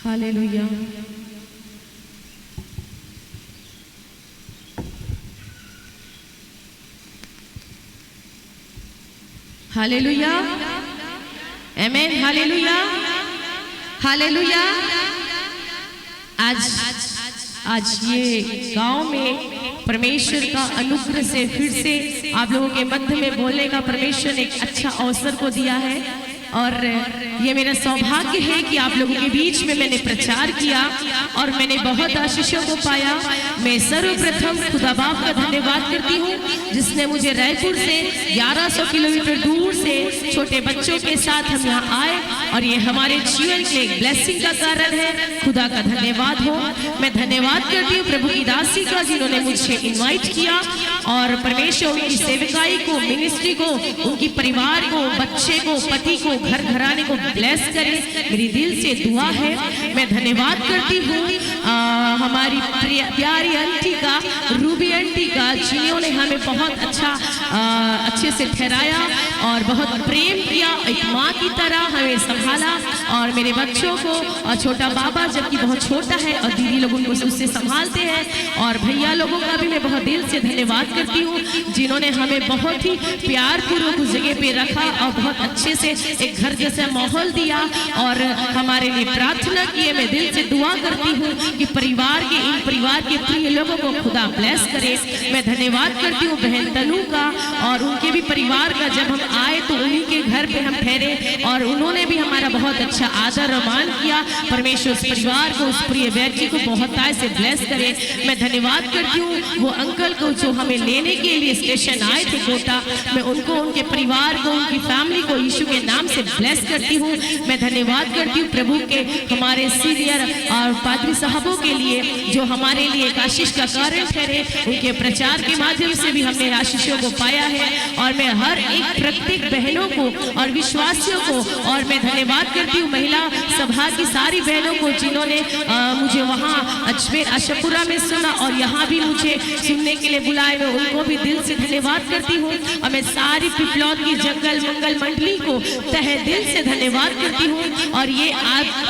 Hallelujah. Hallelujah, आमेन, hallelujah, hallelujah. आज ये गांव में परमेश्वर का अनुग्रह से फिर से आप लोगों के मध्य में बोलने का परमेश्वर ने एक अच्छा अवसर को दिया है और ये मेरा सौभाग्य है कि आप लोगों के बीच में मैंने प्रचार किया और मैंने बहुत आशीषों को पाया। मैं सर्वप्रथम खुदा बाप का धन्यवाद करती हूँ जिसने मुझे रायपुर से 1100 किलोमीटर दूर से छोटे बच्चों के साथ हम यहाँ आए और ये हमारे जीवन के एक ब्लेसिंग का कारण है। खुदा का धन्यवाद हो। मैं धन्यवाद करती हूँ प्रभु की दासी का जिन्होंने मुझे इन्वाइट किया और परमेश्वर उनकी सेविकाई को, मिनिस्ट्री को, उनकी परिवार को, बच्चे को, पति को, घर घराने को ब्लेस करे, मेरी दिल से दुआ है। मैं धन्यवाद करती हूँ हमारी प्यारी आंटी का, रूबी आंटी का, जिन्होंने हमें बहुत अच्छे से ठहराया और बहुत प्रेम किया, एक माँ की तरह हमें संभाला और मेरे बच्चों को और छोटा बाबा जबकि बहुत छोटा है और दीदी लोग उनको उससे संभालते हैं और भैया लोगों का भी मैं बहुत दिल से धन्यवाद करती हूँ जिन्होंने हमें बहुत ही प्यार पूर्वक उस जगह पे रखा और बहुत अच्छे से एक घर जैसा माहौल दिया और हमारे लिए प्रार्थना की। मैं दिल से दुआ करती हूँ कि इन परिवार के प्रिय लोगों को खुदा ब्लेस करे। मैं धन्यवाद करती हूँ बहन तनु का और उनके भी परिवार का। जब हम आए तो उन्हीं के घर पे हम ठहरे और उन्होंने भी हमारा बहुत अच्छा आदर और मान किया। परमेश्वर उस परिवार को, उस प्रिय व्यक्ति को बहुत आय से ब्लेस करे। मैं धन्यवाद करती हूँ वो अंकल को जो हमें लेने के लिए स्टेशन आए थे कोटा। मैं उनको, उनके परिवार को, उनकी फैमिली को यीशु के नाम से ब्लेस करती हूँ। मैं धन्यवाद करती हूँ प्रभु के हमारे सीनियर और पादरी साहबों के लिए जो हमारे लिए एक आशीष का कारण ठहरे। उनके प्रचार के माध्यम से भी हमने आशीषों को पाया है और मैं हर एक प्रत्येक बहनों को और विश्वासियों को और मैं धन्यवाद करती हूँ महिला सभा की सारी बहनों को जिन्होंने मुझे वहाँ अजमेर आशापुरा में सुना और यहाँ भी मुझे सुनने के लिए बुलाए। मैं उनको भी दिल से धन्यवाद करती हूँ और मैं सारी पिपलौद की जंगल मंगल मंडली को तहे दिल से धन्यवाद करती हूँ। और ये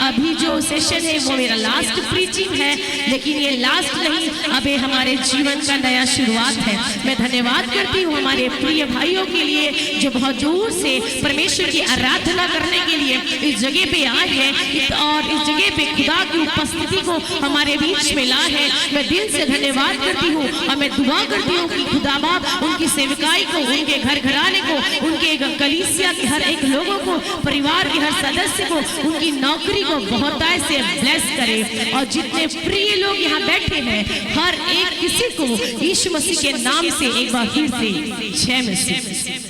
अभी जो सेशन है वो मेरा लास्ट प्रीचिंग है, लेकिन ये लास्ट नहीं, अब ये हमारे जीवन का नया शुरुआत है। मैं धन्यवाद करती हूँ हमारे प्रिय भाइयों के लिए जो बहुत दूर से परमेश्वर की आराधना करने के लिए इस जगह पे आए हैं और इस जगह पे खुदा की उपस्थिति को हमारे बीच में लाए हैं। मैं दिल से धन्यवाद करती हूँ और मैं दुआ करती हूँ कि खुदा बाप उनकी सेविकाई को, उनके घर घराने को, उनके कलीसिया के हर एक लोगों को, परिवार के हर सदस्य को, उनकी नौकरी को बहुत से ब्लेस करे। और जितने प्रिय लोग यहाँ बैठे हैं हर एक किसी को यीशु मसीह के नाम से एक बार फिर से जय मसीह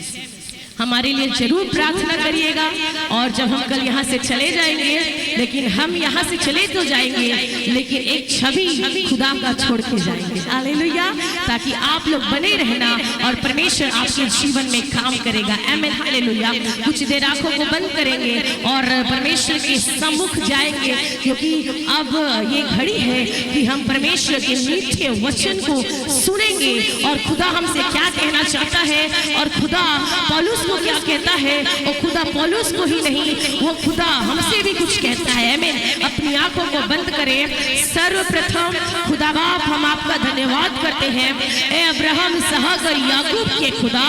हमारे लिए जरूर प्रार्थना करिएगा। और जब हम कल यहाँ से चले जाएंगे, लेकिन हम यहाँ से चले तो जाएंगे लेकिन एक छवि खुदा का छोड़ के जाएंगे। हालेलुया, ताकि आप लोग बने रहना और परमेश्वर आपके जीवन में काम करेगा। आमीन, हालेलुया। कुछ देर आंखों को बंद करेंगे और परमेश्वर के सम्मुख जाएंगे क्योंकि अब ये घड़ी है कि हम परमेश्वर के मीठे वचन को सुनेंगे और खुदा हमसे क्या कहना चाहता है और खुदा पौलुस को क्या कहता है और खुदा पौलुस को ही नहीं, वो खुदा हमसे भी कुछ कहता है। आमीन। अपनी आंखों को बंद करें। सर्वप्रथम खुदा बाप हम आपका धन्यवाद करते हैं। ए अब्राहम, इसहाक और याकूब के खुदा,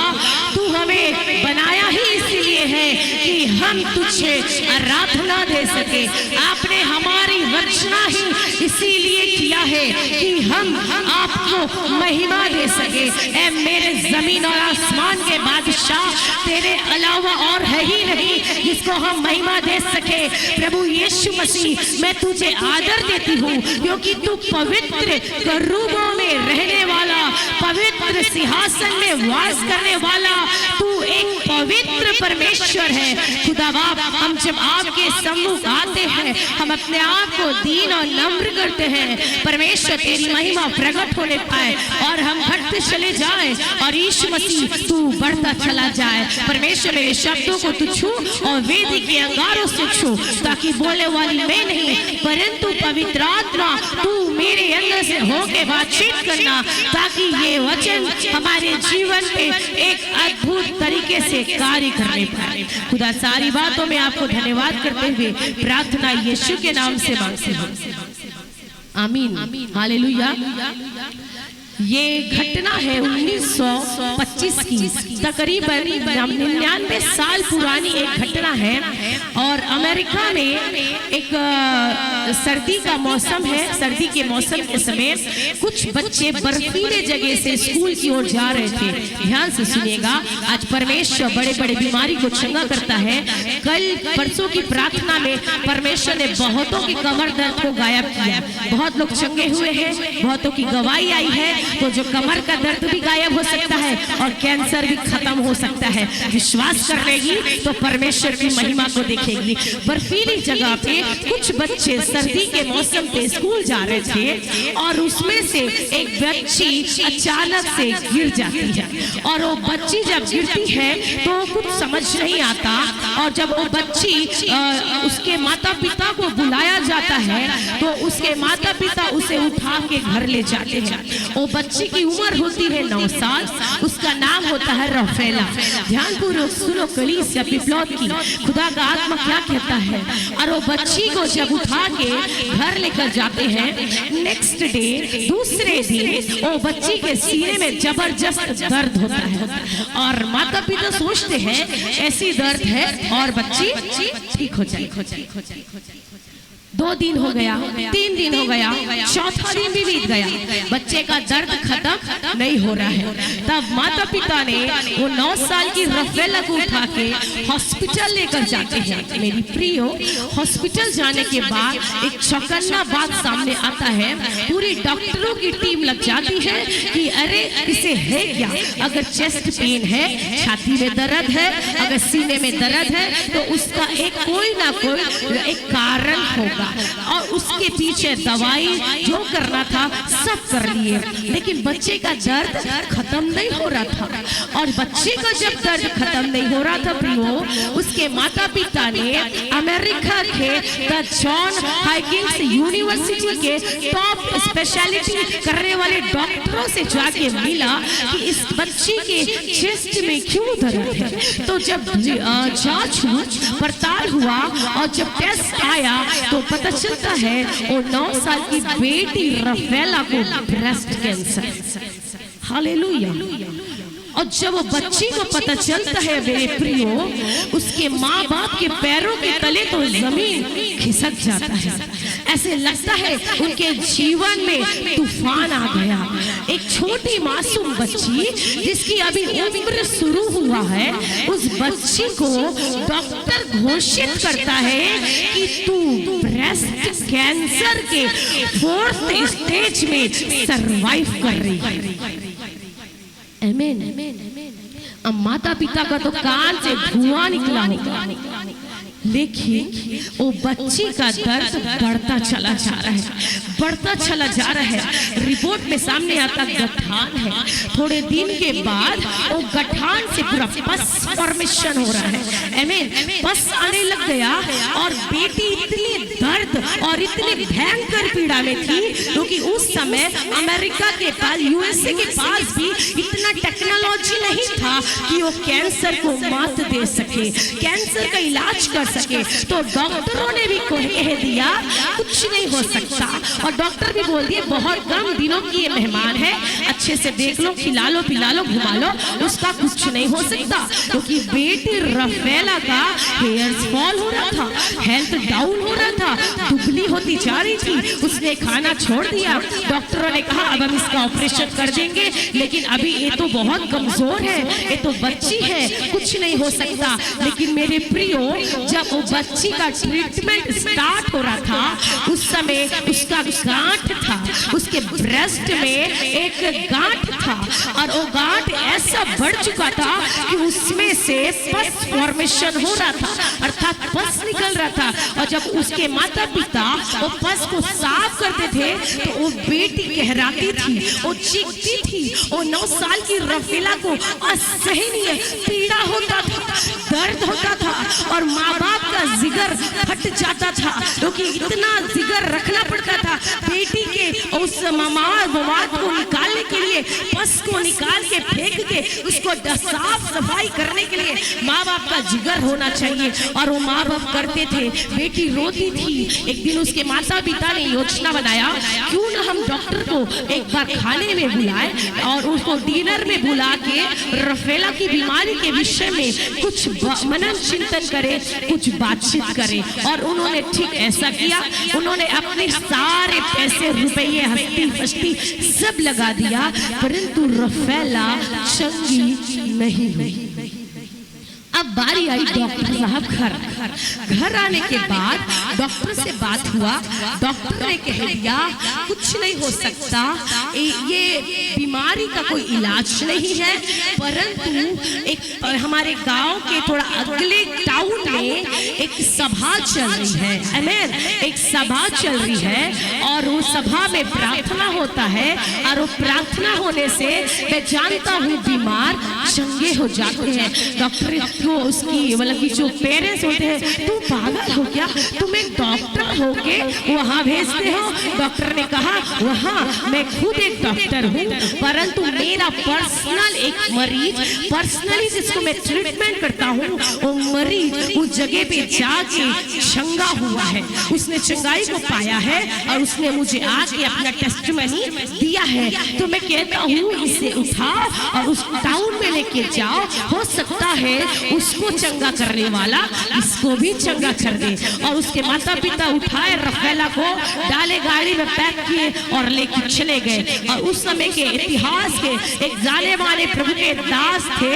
तू हमें बनाया ही इसलिए है कि हम तुझे आराधना दे सके। आपने हमारी रचना ही इसीलिए किया है कि हम आपको महिमा दे सके। ए मेरे जमीन और आसमान के बादशाह, तेरे अलावा और है ही नहीं जिसको हम महिमा दे सके। प्रभु यीशु मसीह, मैं तुझे आदर देती हूँ क्योंकि तू पवित्र करूबों में रहने वाला, पवित्र सिंहासन में वास करने वाला, तू एक पवित्र परमेश्वर है। खुदा बाप, हम जब आपके सम्मुख आते हैं हम अपने आप को दीन और नम्र करते हैं। परमेश्वर, तेरी महिमा प्रकट होने पाए और हम घटते चले जाए और यीशु मसीह तू बढ़ता चला जाए। परमेश्वर, मेरे शब्दों को तू छू और वेदी के अंगारों से छू, ताकि बोलने वाली मैं नहीं परंतु पवित्र आत्मा तू मेरे अंदर से होके बातचीत करना, ताकि ताकि ये वचन हमारे जीवन में एक अद्भुत तरीके से कार्य करने पाए। खुदा सारी बातों में आपको धन्यवाद करते हुए प्रार्थना यीशु के नाम से मांगते हैं, आमीन, हालेलुया। ये घटना है 1925 की, तकरीबन 99 साल पुरानी एक घटना है। और अमेरिका में एक सर्दी का मौसम है। सर्दी के मौसम के समय कुछ बच्चे बर्फीले जगह से स्कूल की ओर जा रहे थे। ध्यान से सुनिएगा, आज परमेश्वर बड़े बड़े बीमारी को चंगा करता है। कल परसों की प्रार्थना में परमेश्वर ने बहुतों की कमर दर्द को गायब किया। बहुत लोग चंगे हुए हैं, बहुतों की गवाही आई है। तो जो कमर का दर्द भी गायब हो सकता है और कैंसर भी खत्म हो सकता है। विश्वास कर लेगी तो परमेश्वर की महिमा को देखेगी। बर्फीली जगह पे कुछ बच्चे सर्दी के मौसम पे स्कूल जा रहे थे और उसमें से एक बच्ची अचानक से गिर जाती है। और वो बच्ची जब गिरती है तो कुछ समझ नहीं आता। और जब वो बच्ची उसके माता पिता को बुलाया जाता है तो उसके माता पिता उसे उठा के घर ले जाते हैं। वो बच्ची की उम्र होती है 9 साल। उसका नाम होता है रफेला। ध्यानपूर्वक सुनो कलीसिया पिपलौद की, खुदा का आत्मा क्या कहता है। और वो बच्ची को जब उठा के घर लेकर जाते हैं, नेक्स्ट डे, दूसरे दिन वो बच्ची के सीने में जबरदस्त दर्द होता है। और माता पिता सोचते हैं ऐसी दर्द है और बच्ची ठीक हो जाए। 2 दिन हो गया, 3 दिन हो गया, चौथा दिन भी बीत गया, बच्चे का दर्द खत्म नहीं हो रहा है। तब माता पिता ने वो 9 साल की रफेला को उठा के हॉस्पिटल लेकर जाते हैं। मेरी प्रियो, हॉस्पिटल जाने के बाद एक चौकन्ना बात सामने आता है। पूरी डॉक्टरों की टीम लग जाती है कि अरे इसे है क्या। अगर चेस्ट पेन है, छाती में दर्द है, अगर सीने में दर्द है तो उसका एक कोई ना कोई एक कारण होगा। और उसके पीछे दवाई जो करना था सब कर लिए, लेकिन बच्चे का दर्द खत्म नहीं हो रहा था। और बच्चे का जब दर्द खत्म नहीं हो रहा था प्रियो, उसके माता पिता ने अमेरिका के द जॉन हॉपकिंस यूनिवर्सिटी के टॉप स्पेशलिटी करने वाले डॉक्टरों से जाके मिला कि इस बच्ची के चेस्ट में क्यों दर्द है। तो जब जांच पड़ताल हुआ और जब टेस्ट आया तो पता चलता है वो 9 साल की बेटी रफेला को ब्रेस्ट कैंसर। हालेलुया। और जब वो बच्ची को पता चलता है मेरे प्रियो, उसके माँ बाप के पैरों के तले तो जमीन खिसक जाता है। ऐसे लगता है उनके जीवन में तूफान आ गया। एक छोटी मासूम बच्ची जिसकी अभी उम्र शुरू हुआ है, उस बच्ची को डॉक्टर घोषित करता है कि तू ब्रेस्ट कैंसर के 4th स्टेज में सरवाइव कर रही है। आमीन। अब माता पिता का तो कान से धुआं निकला होगा, लेकिन वो बच्ची का दर्द बढ़ता चला जा रहा है, बढ़ता चला जा रहा है। रिपोर्ट में सामने आता गठान है। थोड़े दिन के बाद वो गठान से पूरा पस फॉर्मेशन हो रहा है। आमीन। पस आने लग गया और बेटी इतनी दर्द और इतनी भयंकर पीड़ा में थी क्योंकि उस समय अमेरिका के पास, यूएसए के पास भी इतना टेक्नोलॉजी नहीं था कि वो कैंसर को मात दे सके, कैंसर का इलाज कर सके। तो डॉक्टरों ने भी कह दिया कुछ नहीं हो सकता। और डॉक्टर भी बोल दिए बहुत कम दिनों की ये मेहमान है, अच्छे से देख लो, खिला लो, पिला लो, घुमा लो, उसका कुछ नहीं हो सकता। क्योंकि बेटी रफेला का हेयर फॉल हो रहा था, हेल्थ डाउन हो रहा था, दुबली होती जा रही थी, उसने खाना छोड़ दिया। डॉक्टरों ने कहा अब हम इसका ऑपरेशन कर देंगे, लेकिन अभी ये तो बहुत कमजोर है, ये तो बच्ची है, कुछ नहीं हो सकता। लेकिन मेरे प्रियो, जब वो बच्ची का ट्रीटमेंट स्टार्ट हो रहा था, उस समय उसका गांठ था, उसके ब्रेस्ट में एक गांठ था और वो गांठ ऐसा बढ़ चुका था कि उसमें से पस फॉर्मेशन हो रहा था, अर्थात पस निकल रहा था। और जब उसके माता पिता वो पस को साफ करते थे तो वो बेटी कहराती थी, वो चीखती थी। वो 9 साल की रफीला को असहनीय पीड़ा होता था, दर्द होता था और माँ बाप का जिगर फट जाता था क्योंकि इतना जिगर रखना पड़ता था बेटी के उस मवाद को निकालने के लिए। लिए पस को निकाल के फेंक के उसको साफ सफाई करने के लिए माँ बाप का जिगर होना चाहिए। और वो माँ बाप करते थे। बेटी रोती थी, एक दिन उसके माता पिता ने योजना बनाया, क्यों ना हम डॉक्टर को एक बार खाने में बुलाए और उसको डिनर में बुला के रफेला की बीमारी के विषय में कुछ मनन चिंतन करे, कुछ बातचीत करे। और उन्होंने ठीक ऐसा किया। उन्होंने अपने सारे पैसे रुपये हस्ती फस्ती सब लगा दिया, परंतु रफेला चंगी नहीं हुई। अब बारी आई डॉक्टर साहब घर आने के बाद डॉक्टर से बात हुआ। डॉक्टर ने कह दिया कुछ नहीं हो सकता, ये बीमारी का कोई इलाज नहीं है, परंतु एक हमारे गांव के थोड़ा अगले टाउन में एक सभा चल रही है। आमेन। एक सभा चल रही है और उस सभा में प्रार्थना होता है और वो प्रार्थना होने से मैं जानता हूँ बीमार चंगे हो जाते हैं। डॉक्टर तो उसकी मतलब कि जो पेरेंट्स होते हैं, तुम पागल हो क्या, तुम एक डॉक्टर हो के वहाँ भेजते हो। डॉक्टर ने कहा वहाँ मैं खुद एक डॉक्टर हूँ, परंतु मेरा पर्सनल एक मरीज पर्सनली जिसको मैं ट्रीटमेंट करता हूँ, वो मरीज उस जगह पे जाके चंगा हुआ है, उसने चंगाई को पाया है और उसने मुझे आके अपना टेस्टिमनी दिया है। तो मैं कहता हूँ इसे उठाओ और उस टाउन में लेके जाओ, हो सकता है उसको चंगा करने वाला इसको भी चंगा कर दे। और उसके माता पिता उठाए रफेला को, डाले गाड़ी में पैक किए और लेके चले गए। और उस समय के इतिहास के एक जाने माने प्रभु के दास थे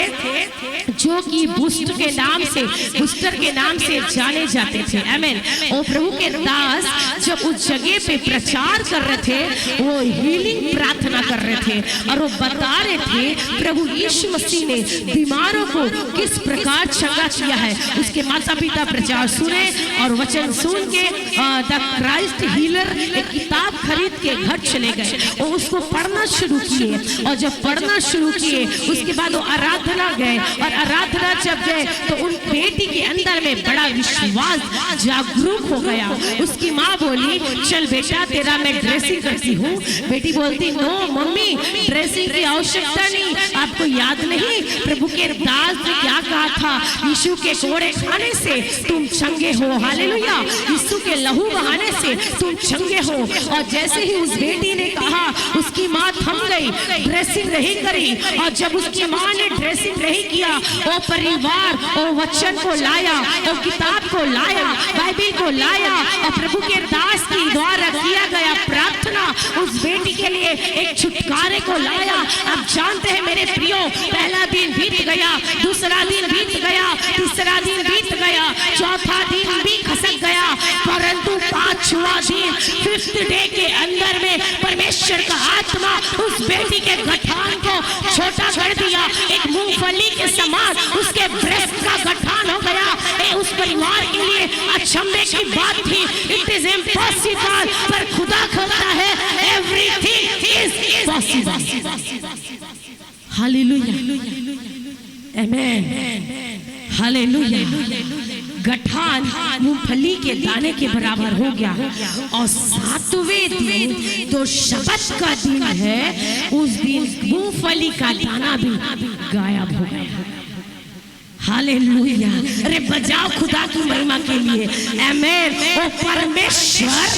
जो कि बूस्टर के नाम से जाने जाते थे। आमीन। और प्रभु के दास जब उस जगह पे प्रचार कर रहे थे, वो हीलिंग प्रार्थना कर रहे थे और वो बता रहे थे प्रभु यीशु मसीह ने बीमारों को किस प्रकार चंगा किया है। उसके माता पिता प्रचार सुने और वचन सुन के द क्राइस्ट हीलर एक किताब खरीद के घर चले गए और उसको पढ़ना शुरू किए। और जब पढ़ना शुरू किए उसके बाद वो आराधना गए और आराधना जब गए तो उन बेटी के अंदर में बड़ा विश्वास जागरूक हो गया। उसकी माँ बोली चल बेटा तेरा मैं ड्रेसिंग करती हूँ। बेटी बोलती नो मम्मी ड्रेसिंग की आवश्यकता नहीं, आपको याद नहीं प्रभु के दास ने क्या कहा था, यीशु के कोड़े खाने से तुम चंगे हो। हालेलुया। यीशु के लहू बहाने से तुम चंगे हो। और जैसे ही उस बेटी ने कहा उसकी माँ थम गई, ड्रेसिंग नहीं करी। और जब उसकी माँ ने ड्रेसिंग नहीं किया, वो परिवार वो वचन को लाया, वो किताब को लाया, बाइबिल को लाया और प्रभु के दास की द्वारा किया गया प्रार्थना उस बेटी के लिए एक छुटकारे को लाया। आप जानते हैं मेरे प्रियो, पहला दिन बीत गया, दूसरा दिन बीत गया, तीसरा दिन बीत गया, चौथा दिन भी खसक गया, परंतु पांचवा दिन फिफ्थ डे के अंदर में परमेश्वर का आत्मा उस बेटी के गठान को छोटा कर दिया। एक मूंगफली के समान उसके ब्रेस्ट का गठान हो गया। उस परिवार के लिए अचंभे की बात थी। इट इज इम्पॉसिबल, पर खुदा करता है everything is possible. Hallelujah. Amen. Hallelujah. गठान मूंगफली के दाने के बराबर हो गया। और सातवें दिन तो शबत का दिन है, उस दिन मूंगफली का दाना भी गायब हो गया। हालेलुया। अरे बजाओ खुदा की महिमा के लिए। आमेन। वो परमेश्वर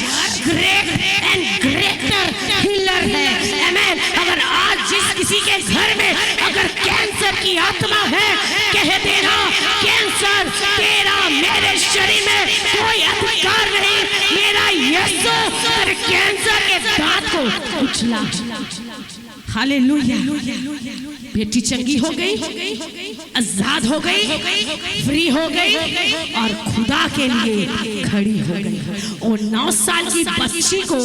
ग्रेट एंड ग्रेटर हीलर है। आमेन। अगर आज जिस किसी के घर में अगर कैंसर की आत्मा है, कह देना कैंसर तेरा मेरे शरीर में कोई अधिकार नहीं। मेरा यीशु तेरे कैंसर के दांत को उछला। हालेलुया। बेटी चंगी हो गई, आजाद हो गई, फ्री हो गई और खुदा के लिए खड़ी हो गई। और 9 साल की बच्ची को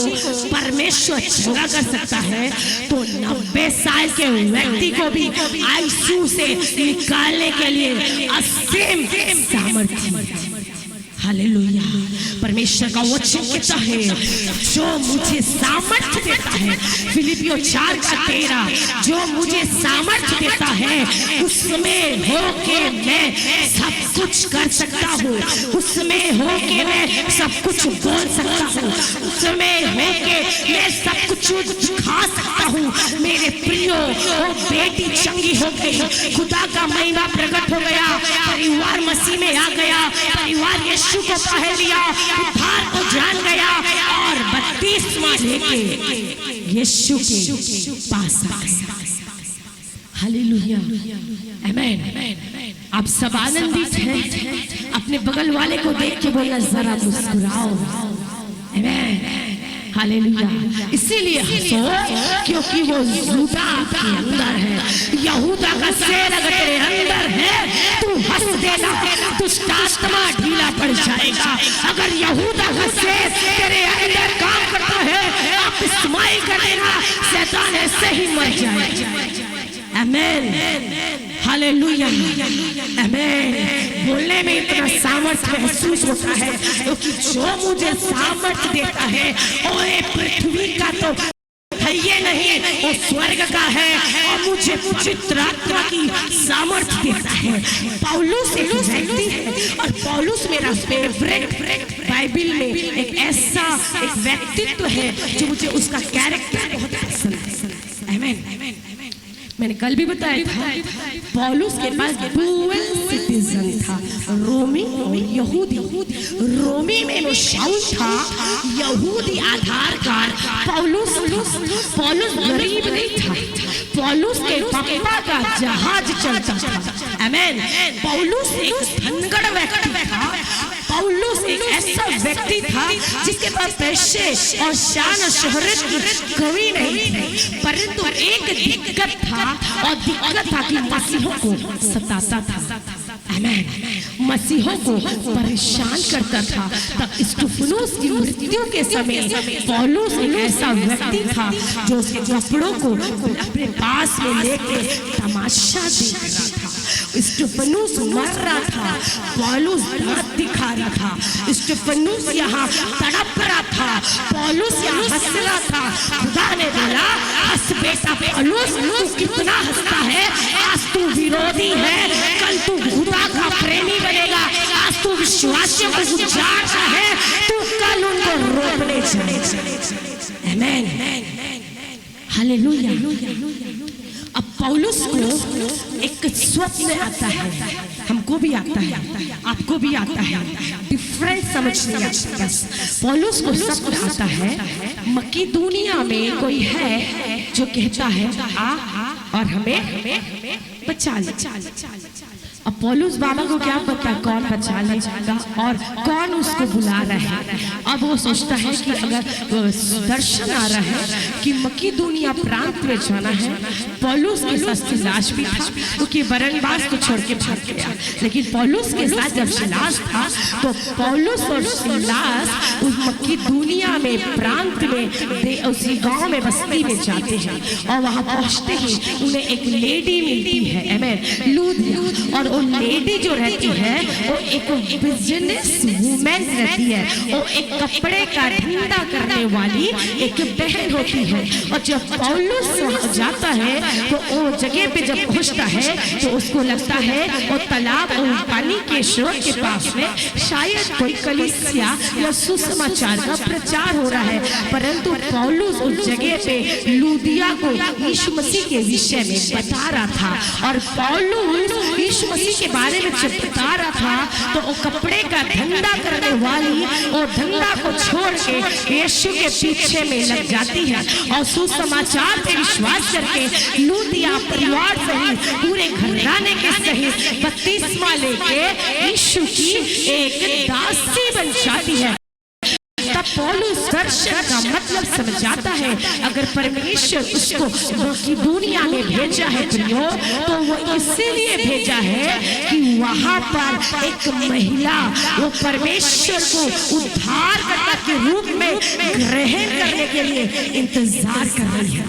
परमेश्वर चंगा कर सकता है, तो 90 साल के व्यक्ति को भी आईसीयू से निकालने के लिए असीम सामर्थ्य। हालेलुया। परमेश्वर का वचन कहता है जो मुझे सामर्थ्य देता है, फिलिपियों 4:13, जो मुझे सामर्थ्य देता है उसमें होके मैं सब कुछ कर सकता हूँ, उसमें होके मैं सब कुछ बोल सकता हूँ, उसमें होके मैं सब कुछ खा सकता हूँ। मेरे प्रियो, वो बेटी चंगी हो गई, खुदा का महिमा प्रकट हो गया, परिवार मसीह में आ गया, परिवार यीशु को पहन लिया, उद्धार को जान गया और बपतिस्मा लेके यीशु के पास आ गया। हालेलुया, आमीन। आप सब आनंदित हैं? अपने बगल वाले को देख के बोलना जरा मुस्कुराओ। आमीन, हालेलुया। इसीलिए हंसो क्योंकि वो यहूदा आपके अंदर है। यहूदा का शेर अगर तेरे अंदर है तू हंस देना, दुष्ट आत्मा ढीला पड़ जाएगा। अगर यहूदा का शेर तेरे अंदर काम करता है, आप इस्तेमाल कर देना, शैतान ऐसे ही मर जाएगा। आमीन, हालेलुया, आमीन। बोलने में इतना सामर्थ्य महसूस होता है क्योंकि जो मुझे सामर्थ्य देता है और ये पृथ्वी का तो है ये नहीं, वो स्वर्ग का है और मुझे पवित्र आत्मा की सामर्थ्य देता है। पौलुस एक व्यक्ति है और पौलुस मेरा फेवरेट बाइबल में एक ऐसा एक व्यक्तित्व है जो मुझे उसका कैरेक्टर बहुत पसंद है। आमीन। मैंने कल भी बताया था पौलुस के पास डुअल सिटीजन था, रोमी और यहूदी। रोमी में वो शाउल था, यहूदी आधार कार्ड। पौलुस गरीब नहीं था, पौलुस के पापा का जहाज चलता था। आमीन। पौलुस एक धनगढ़ व्यक्ति था, पौलुस एक ऐसा व्यक्ति था जिसके पास पैसे और शान और शोहरत की कमी नहीं थी, परंतु एक दिक्कत था और दिक्कत था कि मसीहों को सताता था। आमीन। मसीहों को परेशान करता था। तब स्टेफनुस की मृत्यु के समय पौलुस एक ऐसा व्यक्ति था जो उसके कपड़ों को अपने पास में लेके तमाशा देख रहा था। स्टेफनुस मर रहा था, पौलुस दांत दिखा रहा था। स्टेफनुस यहाँ तड़प रहा था, पौलुस यहाँ हंस रहा था। खुदा ने बोला, हंस बेटा पौलुस, तू कितना हंसता है? आज तू विरोधी है, कल तू खुदा का प्रेमी बनेगा। आज तू विश्वासियों को उजाड़ता है, तू कल उनको रोकने जाएगा। आमीन, हालेलुया। अब पौलुस को एक स्वप्न आता है, हमको भी आता है, आपको भी आता है, डिफरेंट समझ नहीं आता। बस पौलुस को स्वप्न आता है, मकीदुनिया में कोई है जो कहता है आ और हमें बचा ले। अब पौलुस बाबा को क्या पता कौन बचा लेगा और कौन उसको बुला रहा है। अब वो सोचता है कि अगर दर्शन आ रहा है कि मकीदुनिया प्रांत में जाना है। पौलुस के साथ सिलास भी था क्योंकि बरनबास को छोड़ के भाग गया, लेकिन पौलुस के साथ जब सिलास था तो पौलुस और सिलास उस मकीदुनिया में प्रांत में उसी गांव में बस्ती में जाते हैं और वहां पहुंचते ही उन्हें एक लेडी मिलती है। आमीन, लूदिया। और वो लेडी जो रहती है वो एक बिजनेस वूमेन रहती है, वो एक कपड़े का धंधा करने वाली एक बहन होती है। और जब पौलुस जाता है तो वो जगह पे जब पहुंचता है तो उसको लगता है वो तालाब और पानी के स्रोत के पास में शायद कोई कलीसिया या सुसमाचार का प्रचार हो रहा है, परंतु पौलुस उस जगह पे लूदिया को यीशु मसीह के विषय में बता रहा था। और पौलुस यीशु मसीह के बारे में जब बता रहा था तो वो कपड़े का धंधा करने वाली और धंधा को छोड़ के यीशु के पीछे में लग जाती है और सुसमाचार पे विश्वास करके लूदिया परिवार सहित पूरे घराने के सहित बपतिस्मा लेके यीशु की एक दासी बन जाती है। तब पौलुस दर्शन का मतलब समझ जाता है। अगर परमेश्वर उसको मकीदुनिया में भेजा है प्रियो, तो वो इसीलिए भेजा है कि वहां पर एक महिला वो परमेश्वर को उद्धारकर्ता के रूप में ग्रहण करने के लिए इंतजार कर रही है।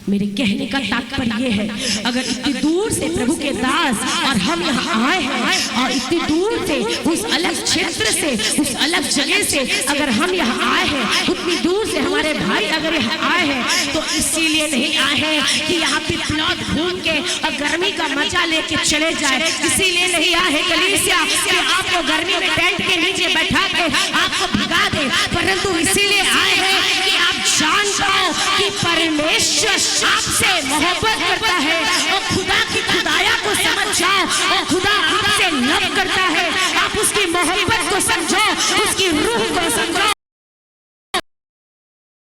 मेरे कहने का तात्पर्य है, अगर इतनी दूर से प्रभु के दास और हम यहाँ आए हैं और इतनी दूर से उस अलग क्षेत्र से उस अलग जगह से अगर हम यहाँ आए हैं, उतनी दूर से हमारे भाई अगर यहाँ आए हैं, तो इसीलिए नहीं आए हैं कि यहाँ पे प्लॉट घूम के और गर्मी का मजा लेके चले जाए। इसीलिए नहीं आए हैं कलीसिया कि आपको गर्मी में टेंट के नीचे बैठा के आपको भिगा दे, परंतु इसीलिए आए हैं कि आप जान पाओ कि परमेश्वर आपसे मोहब्बत करता है और खुदा की खुदाया को समझ जाओ और खुदा आपसे लव करता है। आप उसकी मोहब्बत को समझो, उसकी रूह को समझो,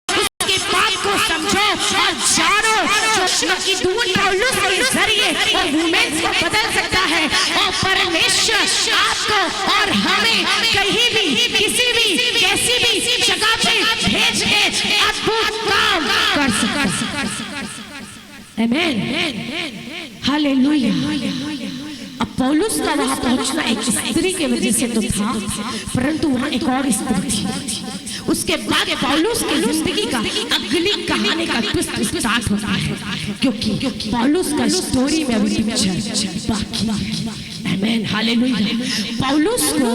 उसकी बात को समझो और जानो कि दून पौलुस के जरिए और वुमेन्स को बदल सकता है और परमेश्वर आपको और हमें कहीं भी किसी भी कैसी भी जगह पे भेज के अद्भुत काम कर सकता है। आमीन, हालेलुया। अब पौलुस का वहां पहुंचना एक स्त्री के वजह से तो था, परंतु वहां एक और स्त्री थी। उसके बाद पौलुस की जिंदगी का अगली कहानी का ट्विस्ट स्टार्ट होता है, क्योंकि पौलुस का स्टोरी में अभी पिक्चर बाकी है। आमीन, हालेलुया। पौलुस को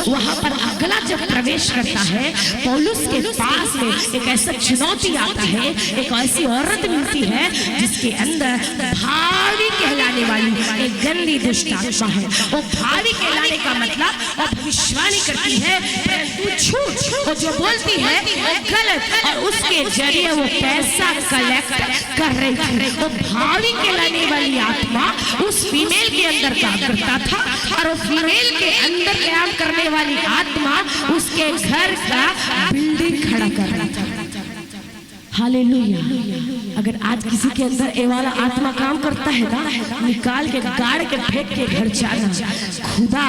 वहां पर अगला जब प्रवेश करता है, पौलुस के पास में एक ऐसा चुनौती आता है, एक ऐसी औरत मिलती है जिसके अंदर भावी कहलाने वाली एक गंदी दुष्ट आत्मा है। वो भावी कहलाने का मतलब और भविष्यवाणी करती है, परंतु झूठ, और जो बोलती है वो गलत, और उसके जरिए वो पैसा कलेक्ट कर रही थी। वो भावी कहलाने वाली आत्मा उस फीमेल के अंदर काम करता था और वो फीमेल के अंदर काम करने वाली आत्मा उसके घर का बिल्डिंग खड़ा कर रहा था। हालेलुया। अगर आज किसी के अंदर ये वाला आत्मा काम करता है ना, निकाल के गाड़ के फेंक के घर जाना। खुदा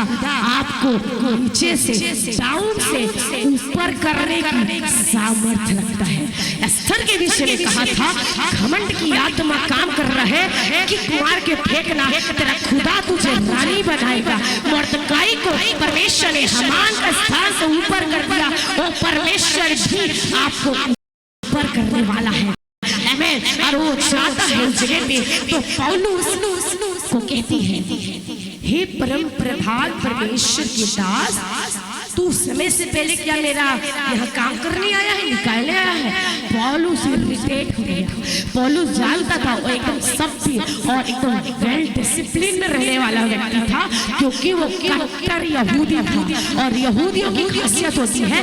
आपको नीचे से डाउन से ऊपर करने की सामर्थ्य रखता है। एस्थर के विषय में कहा था, घमंड की आत्मा काम कर रहा है कि कुमार के फेंकना, तेरा खुदा तुझे रानी बनाएगा। मर्दकाई को परमेश्वर ने हामान का स्थान से ऊपर कर दिया, वो परमेश्वर भी आपको ऊपर करने वाला है। आमीन। और वो चाहता है उस जगह पे। तो पौलुस को कहती है, हे परम प्रधान परमेश्वर के दास, तू समय से पहले क्या मेरा यहाँ काम करने आया है, निकालने आया है? पौलुस इरिटेट हो गया। पौलुस जानता था वो एकदम सभ्य और एकदम वेल डिसिप्लिन में रहने वाला व्यक्ति था, क्योंकि वो कट्टर यहूदी था और यहूदियों की खासियत होती है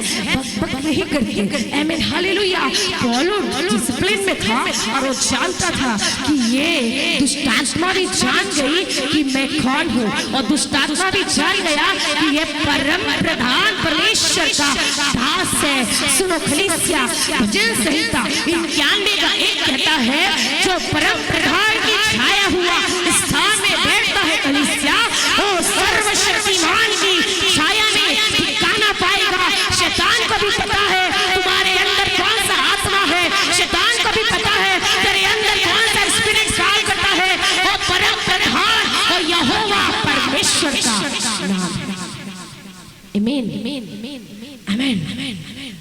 बक नहीं करते। आमीन, हालेलुया। पौलुस डिसिप्लिन में था और वो जानता था कि ये दुष्टात्मा भी जान गई कि मैं कौन हूँ, और दुष्टात्मा भी जान गया कि ये परम प्रधान परमेश्वर का दास है। सुनो कलीसिया, भजन संहिता 91 का 1 कहता है, जो परम प्रधान की छाया हुआ स्थान में बैठता है कलीसिया, वो सर्वशक्तिमान की छाया में ठिकाना पाएगा। शैतान को भी पता है तुम्हारे अंदर कौन सा आत्मा है, शैतान को भी पता है तेरे अंदर कौन सा स्पिरिट काम करता है। वो परम प्रधान और यहोवा परमेश्वर का नाम है। आमीन, आमीन।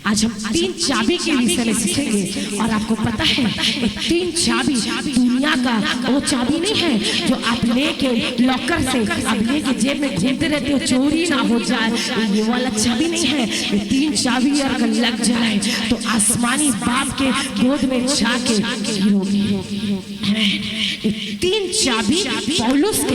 आज हम 3 चाबी के विषय में सीखेंगे, और आपको पता है ये 3 चाबी दुनिया का वो चाबी नहीं है जो आप लेके लॉकर से आप लेके जेब में घूमते रहते हो चोरी ना हो जाए, ये वाला चाबी नहीं है। ये 3 चाबी अगर लग जाए तो आसमानी बाप के गोद में जाके गिरोगे। 3 चाबी पौलुस के,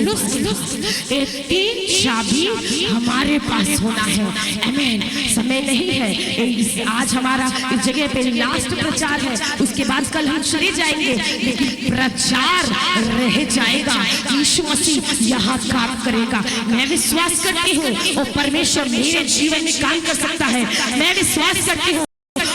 3 चाबी हमारे पास होना है। आमीन। समय नहीं है, आज हमारा इस जगह पे लास्ट प्रचार है, उसके बाद कल हम चले जाएंगे, लेकिन प्रचार रह जाएगा। यीशु मसीह यहाँ काम करेगा। मैं विश्वास करती हूँ वो परमेश्वर मेरे जीवन में काम कर सकता है। मैं विश्वास करती हूँ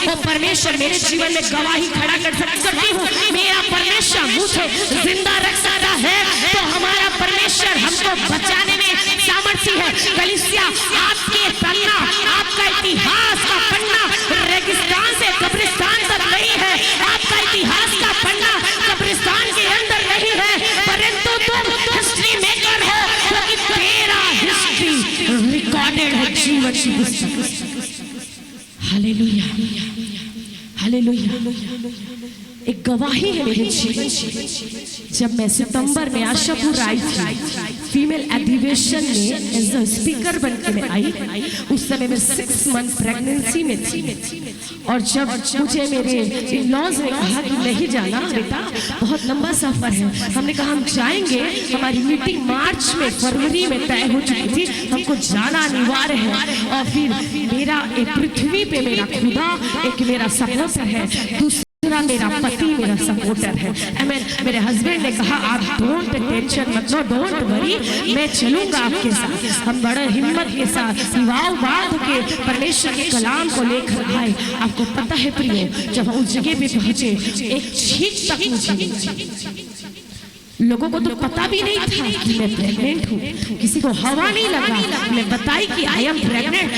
वो परमेश्वर मेरे जीवन में गवाही खड़ा कर सकती हूँ। मेरा परमेश्वर मुझे जिंदा रख सकता है, तो हमारा परमेश्वर हमको बचाने में सामर्थ्य है। कलीसिया, आपके पन्ना, आपका इतिहास का पन्ना रेगिस्तान से कब्रिस्तान तक नहीं है। आपका इतिहास का पन्ना कब्रिस्तान के अंदर नहीं है, परंतु तुम हिस्ट्री मेकर हो, क्योंकि तेरा हिस्ट्री रिकॉर्डेड है जीवन की पुस्तक। Hallelujah, hallelujah. एक गवाही है मेरे जीवन की। जब मैं सितंबर में आशापुर आई थी फीमेल अधिवेशन में एज अ स्पीकर बन के मैं आई, उस समय मैं 6 मंथ प्रेगनेंसी में थी। और जब मुझे मेरे इन-लॉज ने कहा कि नहीं जाना बेटा, बहुत लंबा सफर है, हमने कहा हम जाएंगे। हमारी मीटिंग मार्च में फरवरी में तय हो चुकी थी, हमको जाना अनिवार्य है। और फिर मेरा एक पृथ्वी पे मेरा खुदा एक मेरा सपोर्टर है, दूसरा मेरा पति मेरा सपोर्टर है। आमीन। मेरे हस्बैंड ने कहा आप डोंट टेंशन मत लो, डोंट वरी, मैं चलूंगा आपके साथ। हम बड़े हिम्मत के साथ विवाह बांध के परमेश्वर के कलाम को लेकर आए। आपको पता है प्रिय, जब हम उस जगह पे पहुंचे एक छींक तक मुझे, लोगों को तो पता भी नहीं था कि मैं प्रेग्नेंट हूँ, किसी को हवा नहीं लगा। मैं बताई कि आई एम प्रेग्नेंट,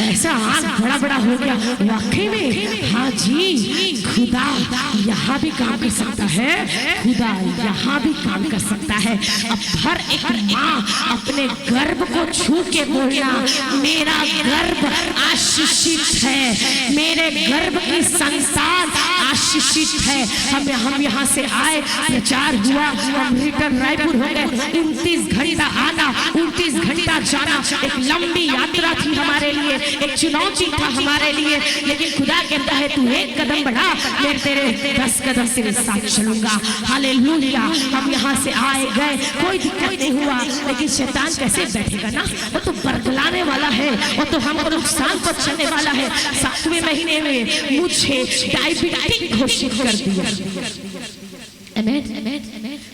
ऐसा आंख बड़ा बड़ा हो गया। वाकई में हाँ जी, खुदा यहाँ भी काम कर सकता है, खुदा यहाँ भी काम कर सकता है। अब हर एक माँ अपने गर्भ को छू के बोलना, मेरा गर्भ आशीषित है, मेरे गर्भ की संतान आशीषित है। हम यहाँ से आए, प्रचार हुआ, हम रिटर्न रायपुर हो गए। 29 घंटा आना, 29 घंटा जाना, एक लंबी यात्रा थी हमारे लिए, एक चुनौती था हमारे लिए। लेकिन खुदा कहता है तू एक कदम बढ़ा, मैं तेरे 10 कदम तेरे साथ चलूंगा। हालेलुया। हम यहाँ से आए गए, कोई दिक्कत नहीं हुआ। लेकिन शैतान कैसे बैठेगा ना, वो तो बरगलाने वाला है, वो तो हमको नुकसान पहुंचाने वाला है। 7वें महीने में मुझे डायबिटीज घोषित कर दिया।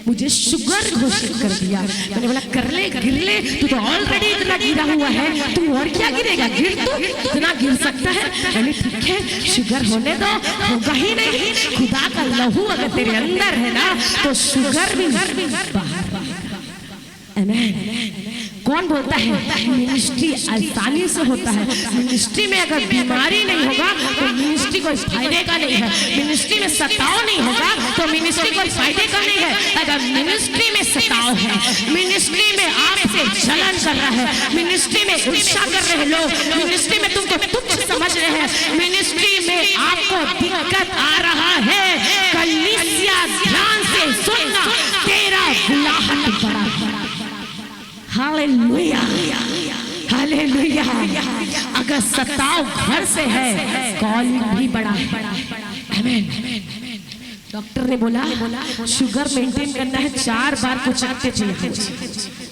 मुझे शुगर घोषित कर दिया। मैंने बोला कर ले गिर ले, तू तो ऑलरेडी इतना गिरा हुआ है, तू और क्या गिरेगा, गिर तू इतना गिर सकता है। मैंने ठीक है, शुगर होने दो, होगा ही नहीं। खुदा का लहू अगर तेरे अंदर है ना तो शुगर भी बाहर। कौन बोलता है मिनिस्ट्री आसानी से होता है? मिनिस्ट्री में अगर बीमारी नहीं होगा तो मिनिस्ट्री कोई फायदे का नहीं है। मिनिस्ट्री में सताव नहीं होगा तो मिनिस्ट्री कोई फायदे का नहीं है। अगर मिनिस्ट्री में सताव है, मिनिस्ट्री में आपसे जलन कर रहा है, मिनिस्ट्री में ईर्ष्या कर रहे लोग, मिनिस्ट्री में तुमको तुच्छ समझ रहे हैं, मिनिस्ट्री में आपको दिक्कत आ रहा है, कलीसिया ध्यान से सुनना, तेरा बुलाहट बड़ा है। Hallelujah, hallelujah. अगर सताव घर से है, कॉलिंग भी बड़ा है। आमीन। डॉक्टर ने बोला शुगर मेंटेन करना है, 4 बार कोचकते थे।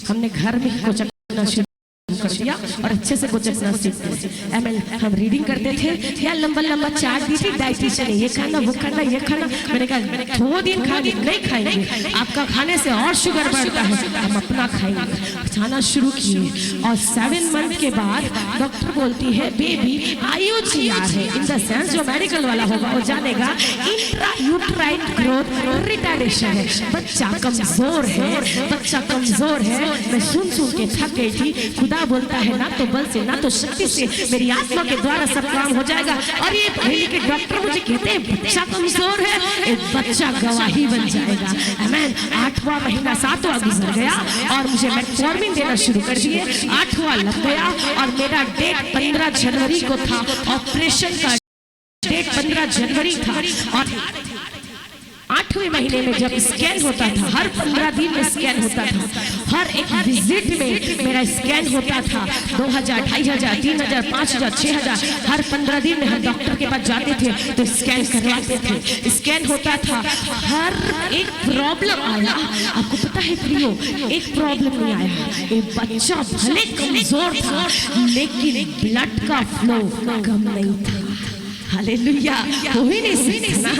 हमने घर में कोचकना शुरू कर दिया और अच्छे से कोचकना सीखते। हम रीडिंग करते थे, या लंबा लंबा चार्ट दी थी डाइटिशियन, ये खाना वो खाना ये खाना। मैंने कहा 2 दिन खाएंगे, नहीं खाएंगे, आपका खाने से और शुगर बढ़ता है, हम अपना खाएंगे। खाना शुरू किए और 7 मंथ के बाद डॉक्टर बोलती है बेबी IUGR है, इन द सेंस जो मेडिकल वाला होगा वो जानेगा, इंट्रा यूट्राइन ग्रोथ रिटार्डेशन है। बच्चा कमजोर है, बच्चा कमजोर है। मैं सुन के थक गई थी। खुदा बोलता है ना तो बल से ना तो शक्ति से मेरी आत्मा के द्वारा सब काम हो जाएगा। और ये पहले के डॉक्टर मुझे कहते हैं बच्चा कमजोर है, एक बच्चा गवाही बन जाएगा। आमीन। 8वां महीना 7वां गुजर गया और मुझे मेटफॉर्मिन देना शुरू कर दिए। 8वां लग गया और मेरा डेट 15 जनवरी को था, ऑपरेशन का डेट 15 जनवरी था। और 8वें महीने में जब स्कैन होता था, हर 15 दिन में स्कैन होता था, हर एक विजिट में मेरा स्कैन होता था। 2000, 2500, 3000, 5000, 6000, हर 15 दिन में हम डॉक्टर के पास जाते थे तो स्कैन करवाते थे। स्कैन होता था, हर एक प्रॉब्लम आया। आपको पता है प्रियो, एक प्रॉब्लम नहीं आया। एक बच्चा भले कमजोर था लेकिन ब्लड का फ्लो कम नहीं था। हालेलुया। कोई नहीं सीखना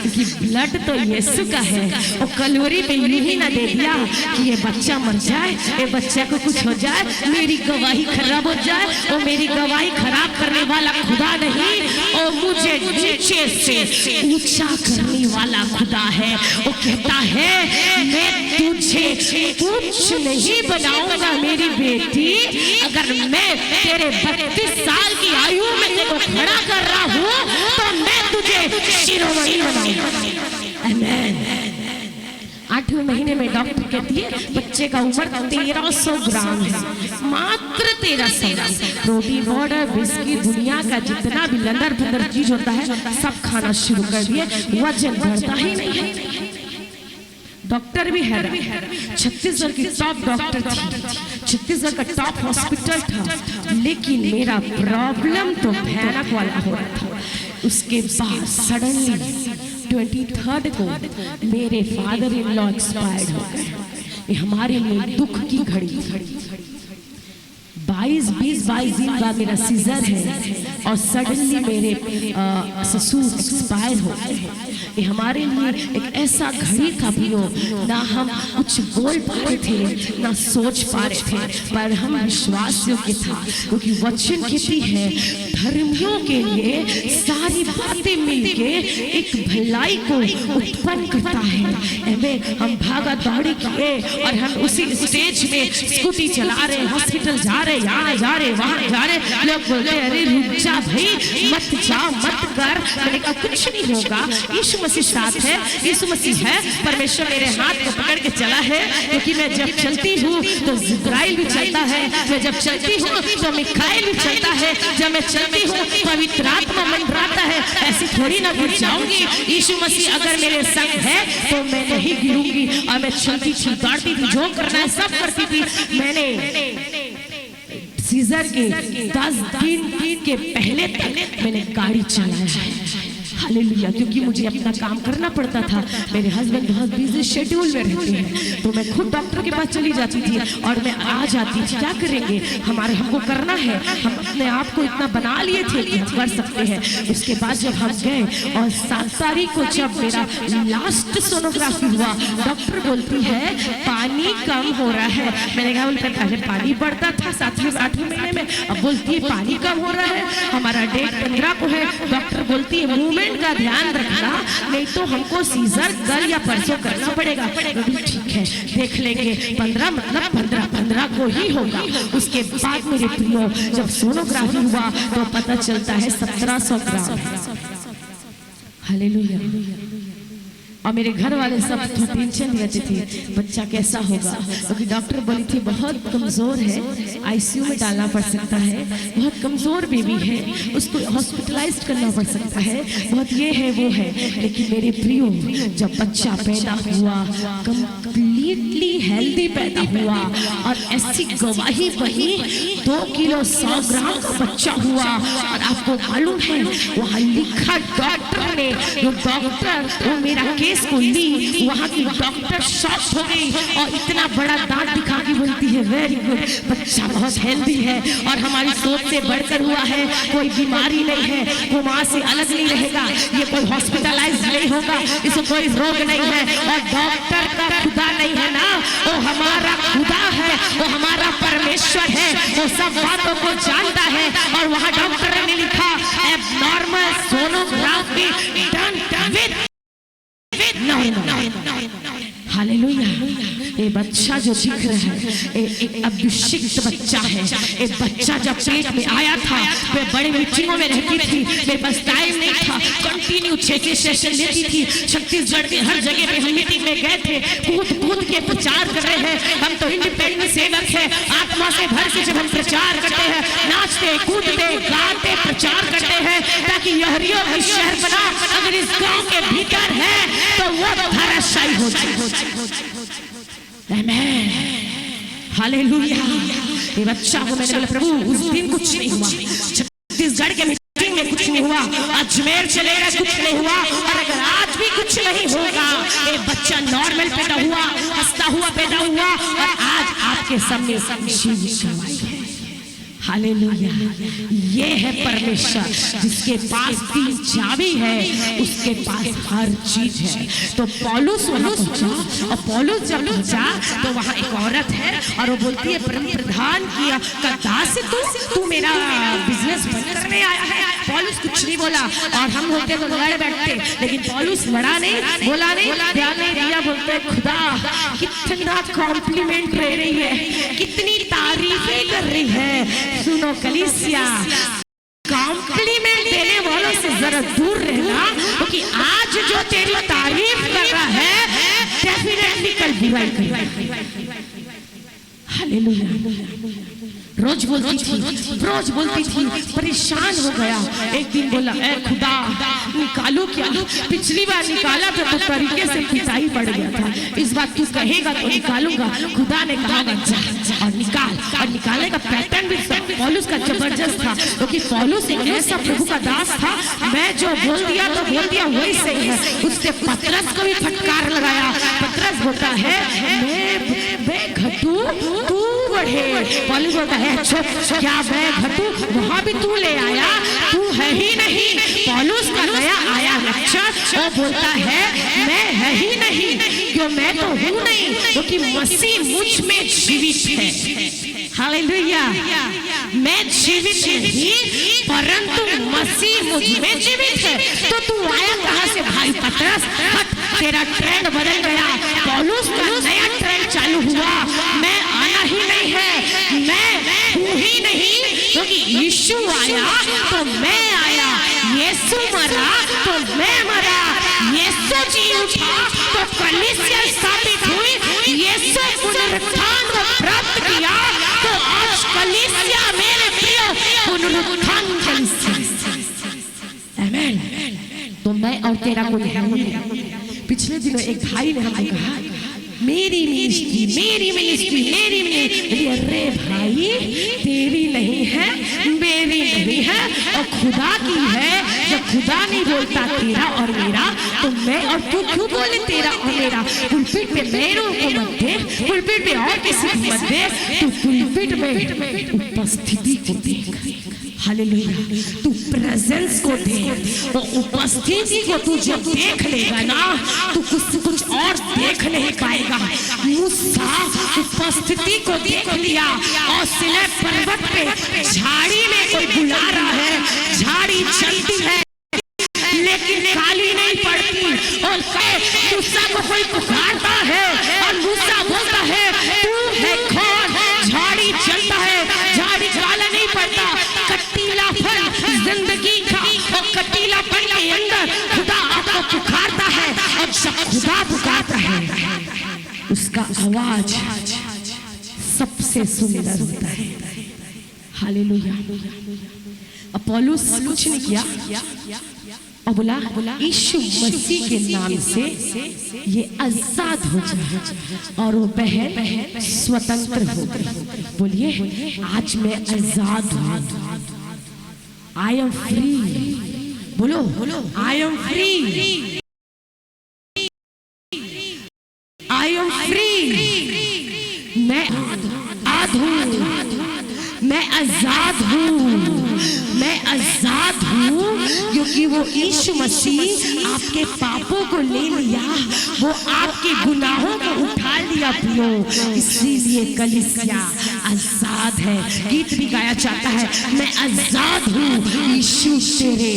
कि ब्लड तो यीशु का है। और कलवरी पे यूं ही ना दे दिया कि ये बच्चा मर जाए, ये बच्चा को कुछ हो जाए, मेरी गवाही खराब हो जाए। और मेरी गवाही खराब करने वाला खुदा नहीं, और मुझे नीचे से ऊंचा करने वाला खुदा है। वो कहता है मैं तुझे कुछ नहीं बनाऊंगा मेरी बेटी, अगर मैं तेरे 32 साल की आयु में तेरे को खड़ा कर रहा हूँ तो मैं तुझे शिरोमणि बनाऊंगा। आमीन। 8 8वें महीने में डॉक्टर कहती है बच्चे का उम्र 1300 ग्राम है, मात्र 1300 ग्राम। प्रोटीन पाउडर, बिस्किट, दुनिया का जितना भी लंदर फंदर चीज होता है सब खाना शुरू कर दिए, वजन बढ़ता ही नहीं है। डॉक्टर भी है, छत्तीसगढ़ की टॉप डॉक्टर थी, छत्तीसगढ़ का टॉप हॉस्पिटल था, लेकिन मेरा प्रॉब्लम तो भयानक वाला हो रहा था। उसके बाद सडनली 23rd को मेरे फादर इन लॉ एक्सपायर्ड हो गए। ये हमारे लिए दुख की घड़ी। 22 दिन बाद मेरा सीजर है और सडनली मेरे ससुर एक्सपायर हो गए। ये हमारे लिए एक ऐसा घड़ी था प्रियो, ना हम कुछ बोल पा रहे थे ना सोच पा रहे थे, पर हम विश्वास योग्य था, क्योंकि वचन कहती है धर्मियों के लिए सारी बातें मिलके एक भलाई को उत्पन्न करता है। हम भागा दौड़ी किए और हम उसी स्टेज में स्कूटी चला रहे, हॉस्पिटल जा रहे, यहाँ जा रहे, वहाँ जा रहे। लोग बोलते अरे रुक जा भाई, मत जा, मत कर। मैंने कहा कुछ नहीं होगा, यीशु मसीह साथ है, यीशु मसीह है, परमेश्वर मेरे हाथ को पकड़ के चला है। क्योंकि मैं जब चलती हूँ तो जिब्राइल भी चलता है, मैं जब चलती हूँ तो मिखाइल भी चलता है, जब मैं चलती हूँ पवित्र आत्मा मंडराता है। ऐसी थोड़ी ना गिर जाऊंगी, यीशु मसीह अगर मेरे संग है तो मैं नहीं गिरूंगी। और मैं चलती थी, दौड़ती थी, जो करना है सब करती थी। मैंने सीजर के 10 दिन के पहले तक मैंने गाड़ी चलाया है। हालेलुया, क्योंकि मुझे अपना काम करना पड़ता था। मेरे हस्बैंड बहुत बिजी शेड्यूल में रहते हैं, तो मैं खुद डॉक्टर के पास चली जाती थी और मैं आ जाती थी। क्या करेंगे, हमको करना है, हम अपने आप को इतना बना लिए थे कि हम कर सकते हैं। उसके बाद जब हम गए और 7 तारीख को जब मेरा लास्ट सोनोग्राफी हुआ, डॉक्टर बोलती है पानी कम हो रहा है। मैंने कहा उनका पहले पानी बढ़ता था 7वें 8वें महीने में, अब बोलती है पानी कम हो रहा है। हमारा डेट 15 को है, डॉक्टर बोलती है मूवमेंट का ध्यान रखना, नहीं तो हमको सीजर कल या परसों करना पड़ेगा। ठीक है देख लेंगे, 15 मतलब 15 को ही होगा। उसके बाद मेरे प्रियो जब सोनोग्राफी हुआ तो पता चलता है 1700 ग्राम है। हालेलुया। और मेरे घर वाले सब टेंशन रहते थे बच्चा कैसा होगा, क्योंकि डॉक्टर बोली थी बहुत कमजोर है, आईसीयू में डालना पड़ सकता है, बहुत कमजोर बेबी है, उसको हॉस्पिटलाइज करना पड़ सकता है, बहुत ये है वो है। लेकिन मेरे प्रियो जब बच्चा पैदा हुआ कंप्लीटली हेल्दी पैदा हुआ और ऐसी गवाही वही 2 किलो 100 ग्राम का बच्चा हुआ। और आपको मालूम है वहाँ लिखा डॉक्टर ने, डॉक्टर वो मेरा को ली, वहाँ की डॉक्टर शॉक हो गई और इतना बड़ा दांत दिखा के बोलती है वेरी गुड, बच्चा बहुत हेल्दी है और हमारी सोच से बढ़कर हुआ है, कोई बीमारी नहीं है, वो माँ से अलग नहीं रहेगा, ये कोई हॉस्पिटलाइज नहीं होगा, इसको कोई रोग नहीं है। और डॉक्टर का खुदा नहीं है ना, वो हमारा खुदा है, वो हमारा परमेश्वर है, वो सब बातों को जानता है। और वहाँ डॉक्टर ने लिखा abnormal sonography done with hallelujah. ये बच्चा जो दिख रहा है एक अभिषिक्त बच्चा है। एक बच्चा जब पेट में आया था, मैं बड़ी मीटिंगों में रहती थी, मेरे पास टाइम नहीं था, कंटिन्यू 6 सेशन लेती थी। छत्तीसगढ़ के हर जगह पे हम मीटिंग में गए थे, कूद के प्रचार कर रहे हैं। हम तो इंडिपेंडेंट सेवक है, आत्मा से भर के जब हम प्रचार करते हैं, नाचते कूदते गाते प्रचार करते हैं, ताकि यहरियों की शहर बना अगर इस गांव के भीतर है तो वो धराशायी हो जाए। आमेन, हालेलुया। ये बच्चा को मैंने बोला प्रभु उस दिन कुछ नहीं हुआ, छत्तीसगढ़ के मीटिंग में कुछ नहीं हुआ, अजमेर चलेगा कुछ नहीं हुआ, और अगर आज भी कुछ नहीं होगा, ये बच्चा नॉर्मल पैदा हुआ, हंसता हुआ पैदा हुआ और आज आपके सामने है। हालेलुया। ये है परमेश्वर जिसके पास 3 चाबी है, उसके पास हर चीज है। तो पौलुस वहां पहुंचा और पौलुस जब पहुंचा तो वहां एक औरत है और वो बोलती है प्रधान किया का दास तू मेरा बिजनेस बंद करने आया है। पौलुस कुछ नहीं बोला और हम होते तो लड़ बैठते, लेकिन पौलुस लड़ा नहीं, बोला नहीं, ध्यान नहीं दिया। बोलते खुदा कितना कॉम्प्लीमेंट ले रही है, कितनी तारीफें कर रही है। सुनो कलीसिया, कॉम्प्लीमेंट देने वालों से जरा दूर रहना, क्योंकि आज जो तेरी तारीफ कर रहा है डेफिनेटली कल बुराई करेगा। हालेलुया। रोज बोलती थी, परेशान हो गया। एक दिन बोला, ए खुदा निकालो क्या? पिछली बार निकाला था तो तरीके से पिटाई पड़ गया था, इस बार तू कहेगा तो निकालूंगा। खुदा ने कहा जा और निकाल, और निकालने का पैटर्न भी पौलुस का जबरदस्त था, क्योंकि पौलुस एक ऐसा प्रभु का दास था, मैं जो बोल दिया तो बोल दिया वही सही है। उसने पतरस को भी फटकार लगाया। पतरस बोलता है मैं घटू तू बढ़े। पौलुस बोलता है क्या मैं घटू? वहां भी तू ले आया, तू है ही नहीं। पौलुस का नया आया लक्षण वो बोलता है मैं है ही नहीं, क्यों मैं तो हूं नहीं, क्योंकि मसीह मुझ में जीवित है। हालेलुया। मैं जीवित नहीं परंतु मसीह मुझ में जीवित है। तो तू आया कहां से भाई पतरस? तेरा ट्रेंड बदल गया। पौलुस का नया ट्रेंड चालू हुआ। मैं आना ही नहीं है, मैं हूं ही नहीं, क्योंकि यीशु आया तो मैं आया, यीशु मरा तो मैं मरा, यीशु जी उठा तो कलीसिया स्थापित हुई, यीशु पुनरुत्थान को प्राप्त किया तो आज कलीसिया मेरे प्रिय पुनरुत्थान कलीसिया। आमीन। तो मैं और तेरा कोई है नहीं। पिछले दिनों एक भाई ने हमें कहा मेरी मिनिस्ट्री। अरे भाई तेरी नहीं है, मेरी नहीं है, और खुदा की है। जब खुदा नहीं बोलता तेरा और मेरा, तो मैं और तू क्यों बोले तेरा और मेरा? पुलपिट पे मेरों को मत दे, पुलपिट पे और किसी को मत दे, तू पुलपिट में उपस्थिति को देख। हालेलुया। तू प्रेजेंस को देख, तो उपस्थिति को तू जब देख लेगा ना, तू कुछ और देख नहीं पाएगा। मूसा उपस्थिति को देख लिया और सिनै पर्वत पे झाड़ी में कोई बुला रहा है, झाड़ी चलती है लेकिन काली नहीं पड़ती, और मूसा को कोई पुकारता है और मूसा बोलता है तू है कौन? झाड़ी चलता है, झाड़ी काला नहीं पड़ता। कटीला फल जिंदगी का, और कटीलापन के अंदर खुदा आपको पुकारता है, और जब खुदा पुकारता है उसका आवाज सबसे सुंदर होता है। हालेलुया। पौलुस कुछ नहीं किया और बोला यीशु मसीह के नाम से ये आजाद हो जाए, और वो बहन स्वतंत्र हो गई। बोलिए आज मैं आजाद हूँ। I am free. बोलो I am free, I am free. मैं आजाद हूँ, मैं आजाद हूँ, मैं आजाद हूँ, क्योंकि वो यीशु मसीह आपके पापों को ले लिया, वो आपके गुनाहों को उठा लिया पियो। इसीलिए कलीसिया आजाद है। गीत भी गाया जाता है मैं आजाद हूँ यीशु तेरे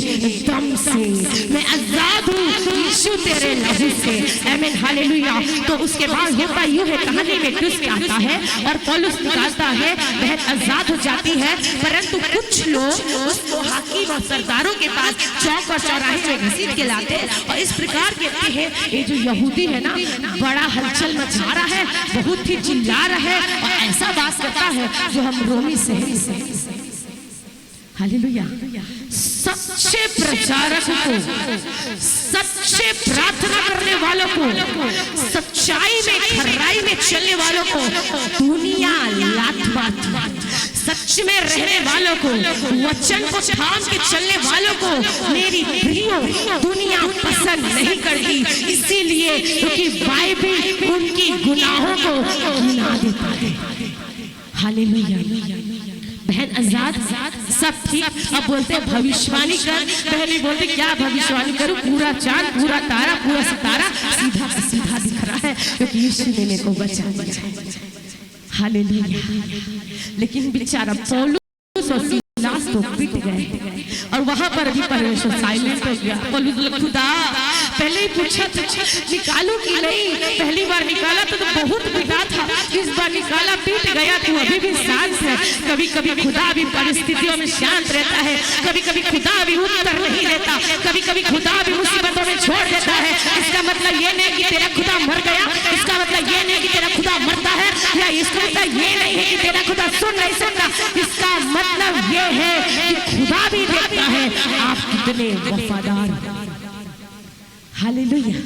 दम से, मैं आजाद हूँ यीशु तेरे लहू से। आमीन। हालेलुया। तो उसके बाद होता यूं है, कहानी में ट्विस्ट आता है और पौलुस निकालता है, वह आजाद हो जाती है, परंतु कुछ लोग उसको हाकिम और सरदारों के पास चौक और चौराहे में घसीट के लाते और इस प्रकार कहते हैं ये जो यहूदी है ना बड़ा हलचल मचा रहा है, बहुत ही चिल्ला रहा है और ऐसा बात करता है जो हम रोमी से। हालेलुया। सच्चे प्रचारक को, सच्चे प्रार्थना करने वालों को, सच्चाई में खराई में चलने वालों को दुनिया लात मारती, सच में रहने वालों को, वचन को थाम के चलने वालों को मेरी प्रियो दुनिया पसंद नहीं करती। इसीलिए क्योंकि बाइबल उनकी गुनाहों को गिना देता है। हालेलुया। बहन आजाद सब ठीक। अब बोलते हैं भविष्यवाणी कर, पहले बोलते क्या भविष्यवाणी करूं? पूरा चांद, पूरा तारा, पूरा सितारा सीधा सीधा दिख रहा है क्योंकि यीशु ने मेरे को बचा दिया। हालेलुया। लेकिन बेचारा पौलुस और सीलास तो पिट गए और वहां पर भी परमेश्वर साइलेंट हो गया। पौलुस खुदा पहले ही पूछा था निकालू कि नहीं, पहली बार निकाला तो बहुत पिटा था, इस बार निकाला पीट गया तो अभी भी शांत है। कभी कभी खुदा भी परिस्थितियों में शांत रहता है, कभी कभी खुदा भी उत्तर नहीं देता, कभी कभी खुदा भी मुसीबतों में छोड़ देता है। इसका मतलब ये नहीं कि तेरा खुदा मर गया, इसका मतलब ये नहीं कि या इसका मतलब ये नहीं है कि तेरा खुदा सुन नहीं सकता, इसका मतलब ये है कि खुदा भी देखता है आप कितने वफादार। Hallelujah,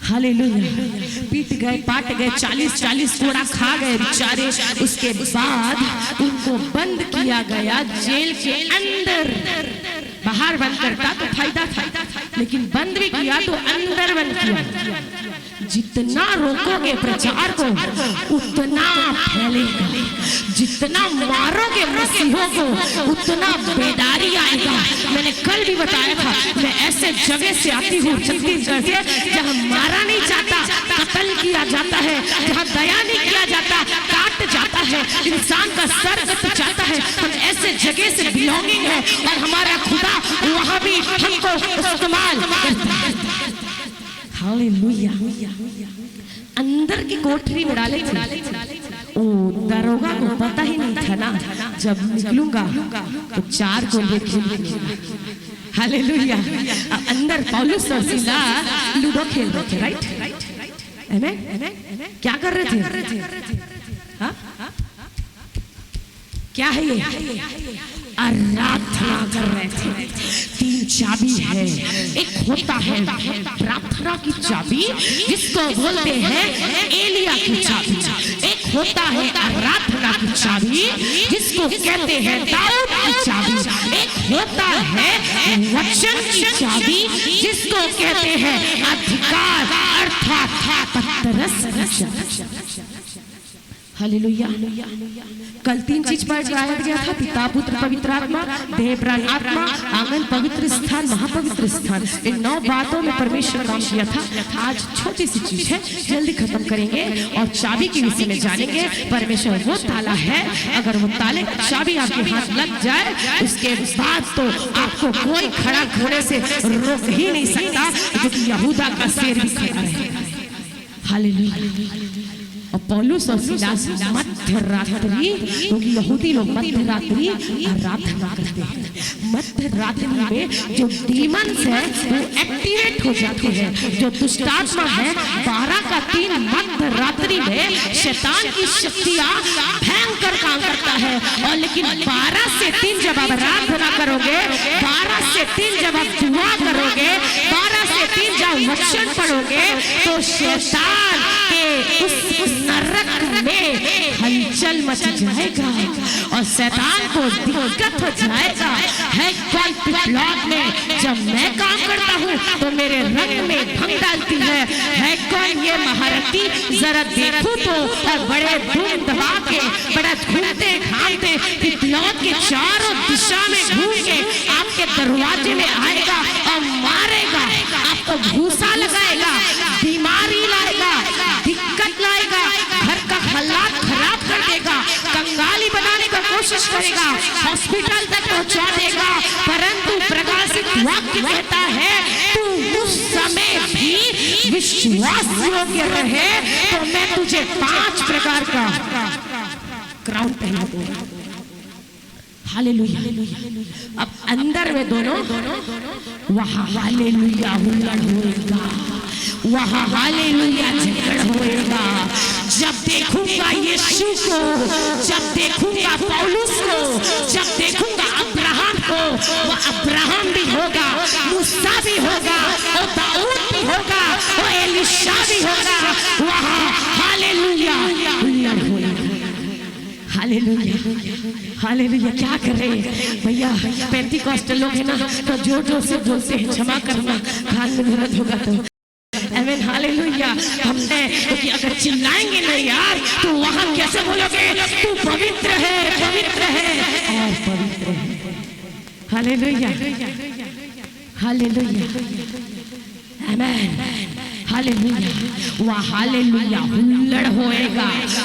hallelujah. पीट गए, पाट गए, 40 कोड़ा खा गए बेचारे। उसके बाद उनको बंद किया गया जेल के अंदर। बाहर बंद करता तो फायदा था, लेकिन बंद भी किया तो अंदर बंद किया। जितना रोकोगे प्रचार को उतना फैलेगा, जितना मारोगे मसीहों को उतना बेदारी आएगा। मैंने कल भी बताया था, मैं ऐसे जगह से आती हूँ छत्तीसगढ़ से जहाँ मारा नहीं जाता, कत्ल किया जाता है, जहाँ दया नहीं किया जाता, काट जाता है, इंसान का सर कट जाता है। हम ऐसे जगह से बिलोंगिंग है और हमारा खुदा वहाँ भी हमको इस्तेमाल करता है। हालेलुया। अंदर की कोठरी में डाले थे, ओ दरोगा को पता ही नहीं था ना जब निकलूंगा तो 4 को लेके। हालेलुया। अंदर पौलुस और सीलास लूडो खेल रहे थे, राइट? आमेन। क्या कर रहे थे? हाँ? क्या है ये? आराधना कर रहे थे। 3 चाबी है। एक होता है प्रार्थना की चाबी जिसको बोलते हैं एलिया की चाबी। एक होता है आराधना की चाबी जिसको कहते हैं दाऊद की चाबी। एक होता है वचन की चाबी जिसको कहते हैं अधिकार अर्थात पतरस की चाबी। हालेलुया। कल 3 चीज पर गाया गया था, पिता पुत्र पवित्र आत्मा, देह प्राण आत्मा, आंगन पवित्र स्थान, महापवित्र स्थान। इन 9 बातों में परमेश्वर काम किया था। आज छोटी सी चीज है, जल्दी खत्म करेंगे और चाबी के विषय में जानेंगे। परमेश्वर वो ताला है, अगर वो ताले की चाबी आपके हाथ लग जाए उसके बाद तो आपको कोई खड़ा होने से रोक ही नहीं सकता, क्योंकि यहूदा का शेर भी खड़ा है। हालेलुया। और पौलुस और सीलास मध्य रात्रि, क्योंकि यहूदी लोग मध्य रात्रि आराधना करते हैं। मध्य रात्रि में जो डीमंस है वो एक्टिवेट हो जाते हैं। जो दुष्टात्मा है 12 का 3 मध्य रात्रि में शैतान की शक्तियां भयंकर काम करता है। और लेकिन 12 से 3 जब आप आराधना करोगे, 12 से 3 जब आप दुआ करोगे, 12 से 3 जब वचन पढ़ोगे तो शैतान के उस नरक में हलचल मच जाएगा और शैतान को दिक्कत हो जाएगा। है कौन प्लॉट में जब मैं काम करता हूँ तो मेरे रंग में भंग डालती है कौन ये महारथी, जरा देखो तो। और बड़े धूम दबा के बड़ा घूमते घामते प्लॉट के चारों दिशा में घूम के आपके दरवाजे में आएगा और मारेगा, आपको भूसा लगाएगा, बीमारी लाएगा, दिक्कत लाएगा, घर का हालात खराब कर देगा, कंगाली बनाने का कोशिश करेगा, हॉस्पिटल तक पहुंचा देगा। परंतु प्रकाशित वाक्य कहता है तू उस समय भी विश्वास योग्य रहे तो मैं तुझे 5 प्रकार का क्राउन पहना दूंगा। हालेलुया। अब अंदर में दोनों वहां हालेलुया हुल्लड़ होएगा, वहां हालेलुया झगड़ होएगा। जब देखूंगा यीशु को, जब देखूंगा पौलुस को, जब देखूंगा अब्राहम को, वो अब्राहम भी होगा, मूसा भी होगा, वो दाऊद भी होगा, वो एलीशा भी होगा। वहां हालेलुया हुल्लड़ होएगा। Hallelujah, hallelujah. क्या करे भैया, पेंटिकॉस्टल लोग हैं ना तो जोर जोर से बोलते हैं, क्षमा करना कान में दर्द होगा तो। आमीन, हालेलुया। हमने क्योंकि अगर चिल्लाएंगे नहीं यार तो वहां कैसे बोलोगे तू पवित्र है, पवित्र है और पवित्र है। हालेलुया, हालेलुया, आमीन, हालेलुया। वह हालेलुया हुल्लड़ होएगा।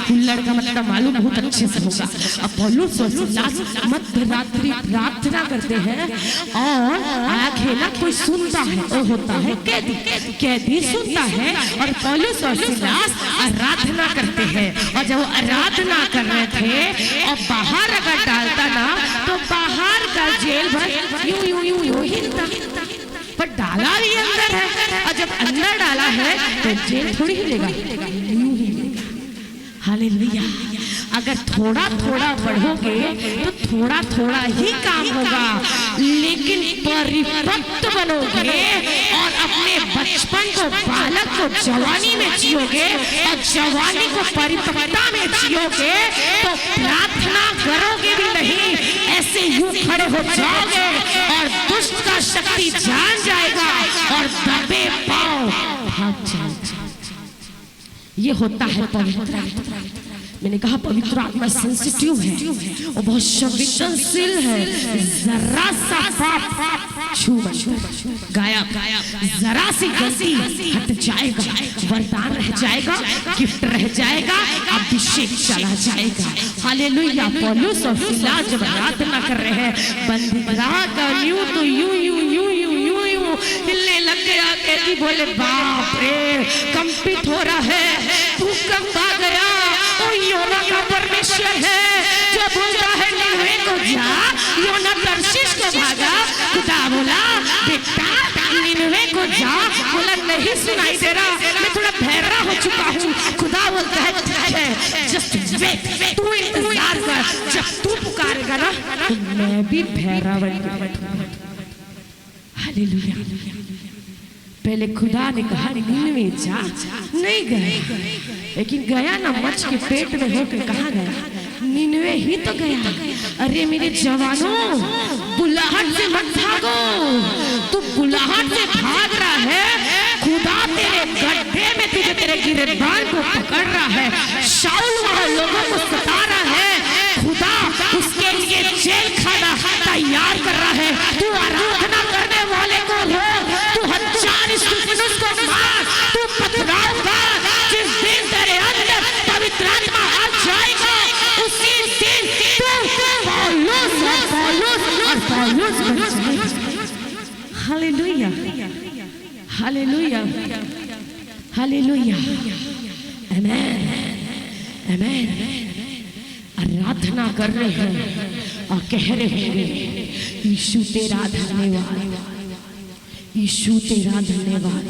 हुल्लड़ का मतलब मालूम बहुत अच्छे से होगा। अब पौलुस और सीलास मध्य रात्रि प्रार्थना करते हैं और आंखें ना कोई सुनता है, वो होता है कैदी, कैदी सुनता है और पौलुस और सीलास आराधना करते हैं। और जब वो आराधना कर रहे थे और बाहर अगर डालता ना तो बाहर का जेल भर यूं यूं यूं यूं हिलता, पर डाला भी अंदर है। और जब अंदर डाला है तो जेल थोड़ी हिलेगा, यूं ही हिलेगा। हालेलुया। अगर थोड़ा थोड़ा बढ़ोगे तो थोड़ा थोड़ा ही काम होगा, लेकिन परिपक्व बनोगे और अपने बचपन को, बालक को जवानी में जियोगे और जवानी को परिपक्वता में जियोगे तो प्रार्थना करोगे भी नहीं, ऐसे यूं खड़े हो जाओगे और दुष्ट का शक्ति जान जाएगा और दबे पांव भाग जाएगा। ये होता है पवित्र आत्मा। मैंने कहा पवित्र आत्मा सेंसिटिव है, वो बहुत संवेदनशील है। जरा सा पाप छू गाया, जरा सी गलती हट जाएगा, वरदान रह जाएगा, गिफ्ट रह जाएगा, अभिषेक चला जाएगा। हालेलुया। पौलुस और सीलास जब प्रार्थना कर रहे हैं, बंदीगृह का यूं तो यूं यूं यूं यूं यूं यूं हिलने लग गया। कहती बोले बाप रे, कंपित हो रहा है, भूकंप आ गया। योना का परमेश्वर है जो बोलता है निनवे को जा, योना तर्शीश को भागा। खुदा बोला बेटा निनवे को जा, बोला नहीं सुनाई दे रहा, मैं थोड़ा बहरा हो चुका हूँ। खुदा बोलता है ठीक है, जस्ट वेट, तू इंतजार कर, जब तू पुकारेगा ना तो मैं भी बहरा बन बैठूंगा। हालेलुया। पहले खुदा ने कहा निनवे जा, नहीं गया, लेकिन गया ना मच के पेट में होकर कहाँ गया, निनवे ही तो गया। अरे मेरे जवानों, बुलाहट से मत भागो, तू बुलाहट से भाग रहा है, खुदा तेरे गड्ढे में तुझे, तेरे गिरफ्तार को पकड़ रहा है। शाऊल वहाँ लोगों को सता रहा है, खुदा उसके लिए जेल खाना तैयार कर रहा है। तू आराधना करने वाले को रोक, तू हजार स्टूडेंट्स को मार, तू पथराव कर। जिस दिन तेरे अंदर पवित्र आत्मा आ जाएगा, उसी दिन तू पौलुस और पौलुस बन जाएगा। हालेलुया, हालेलुया, हालेलुया, आमेन, आमेन। आराधना कर रहे हैं और कह रहे होंगे यीशु तेरा धन्यवाद, यीशु तेरा धन्यवाद,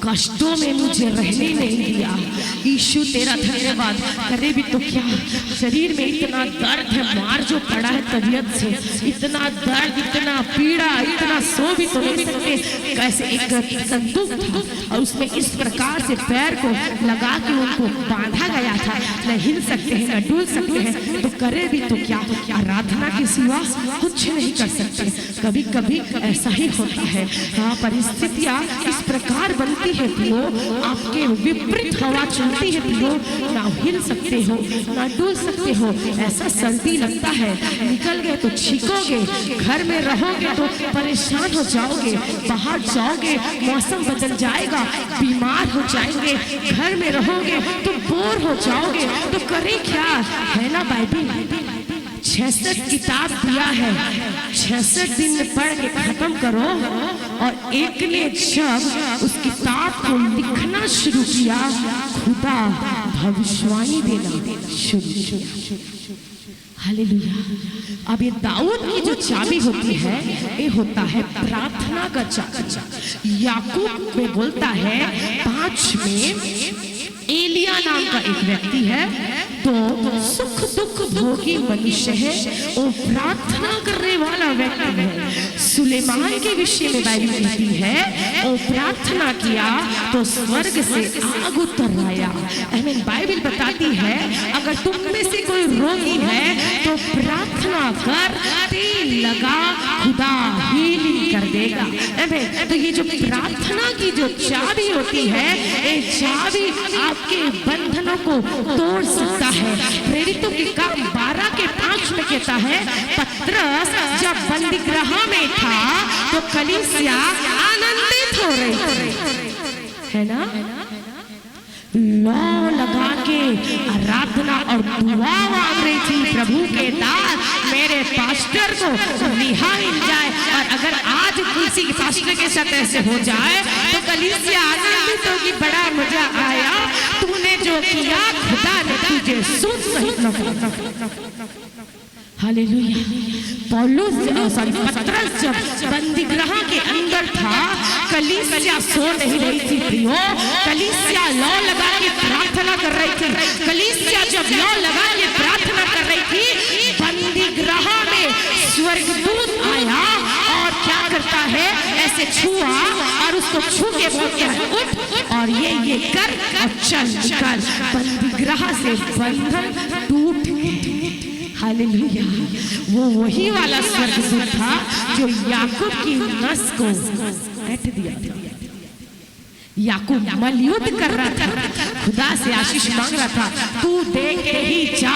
कष्टों में मुझे रहने नहीं दिया, यीशु तेरा धन्यवाद। करे भी तो क्या, शरीर में इतना दर्द है, मार जो पड़ा है तबीयत से, इतना दर्द, इतना पीड़ा, इतना सो भी तो नहीं सकते। कैसे एक संदूक था और उसमें इस प्रकार से पैर को लगा के उनको बांधा गया था, न हिल सकते हैं, न डुल सकते हैं। तो करे भी तो क्या, आराधना के सिवा कुछ नहीं कर सकते। कभी कभी ऐसा ही होता है। हाँ, परिस्थितियां इस प्रकार बनती है पियो, आपके विपरीत हवा चलती है पियो, ना हिल सकते हो, ना डुल सकते हो। ऐसा सर्दी लगता है, निकल गए तो छींकोगे, घर में रहोगे तो परेशान हो जाओगे, बाहर जाओगे मौसम बदल जाएगा, बीमार हो जाएंगे, घर में रहोगे तो बोर हो जाओगे। तो करे क्या है ना, बाइबल 66 किताब दिया है, 66 दिन में पढ़ के खत्म करो। और एक ने जब उस किताब को लिखना शुरू किया, खुदा भविष्यवाणी देना शुरू किया। हालेलुया। अब ये दाऊद की जो चाबी होती है, ये होता है प्रार्थना का चाबी। याकूब में बोलता है 5 में एलिया नाम का एक व्यक्ति है, तो सुख दुख भोगी मनुष्य है, वो प्रार्थना करने वाला व्यक्ति है। सुलेमान के विषय में बाइबल कहती है, वो प्रार्थना किया तो स्वर्ग से आग उतर आया। आमीन। बाइबल बताती है अगर तुम में से कोई रोगी है तो प्रार्थना कर, तेल लगा, खुदा हीलिंग कर देगा। आमीन। तो ये जो प्रार्थना की जो चाबी होती है, ये चाबी आपके बंधनों को तोड़ सकता है। प्रेरितों के काम 12 के 5 में कहता है, पत्रस जब बंदीगृह में था तो कलीसिया आनंदित हो रही है ना, लौ लगा के आराधना और दुआ मांग रही थी, प्रभु के दास मेरे पास्टर को रिहा मिल जाए। और अगर आज किसी के पास्टर के साथ ऐसे हो जाए तो कलीसिया आनंदित होगी, बड़ा मजा आया, तूने जो किया खुदा ने तुझे सुन सही। हालेलुया। पतरस जब बंदीगृह के अंदर था, कलीसिया सो नहीं रही थी प्रियो, कलीसिया लौ लगा के प्रार्थना कर रही थी। कलीसिया जब लौ लगा के प्रार्थना कर रही थी, बंदीगृह में स्वर्गदूत आया और क्या करता है, ऐसे छुआ और उसको छू के बोलता है उठ और ये कर और चल निकल। बंदीगृह से बंधन टूट गए। हालेलुया। वो वही वाला स्वर्गदूत था जो याकूब की नस को काट दिया था। याकूब मलयुद्ध कर रहा था, खुदा से आशीष मांग रहा था, तू दे के ही जा।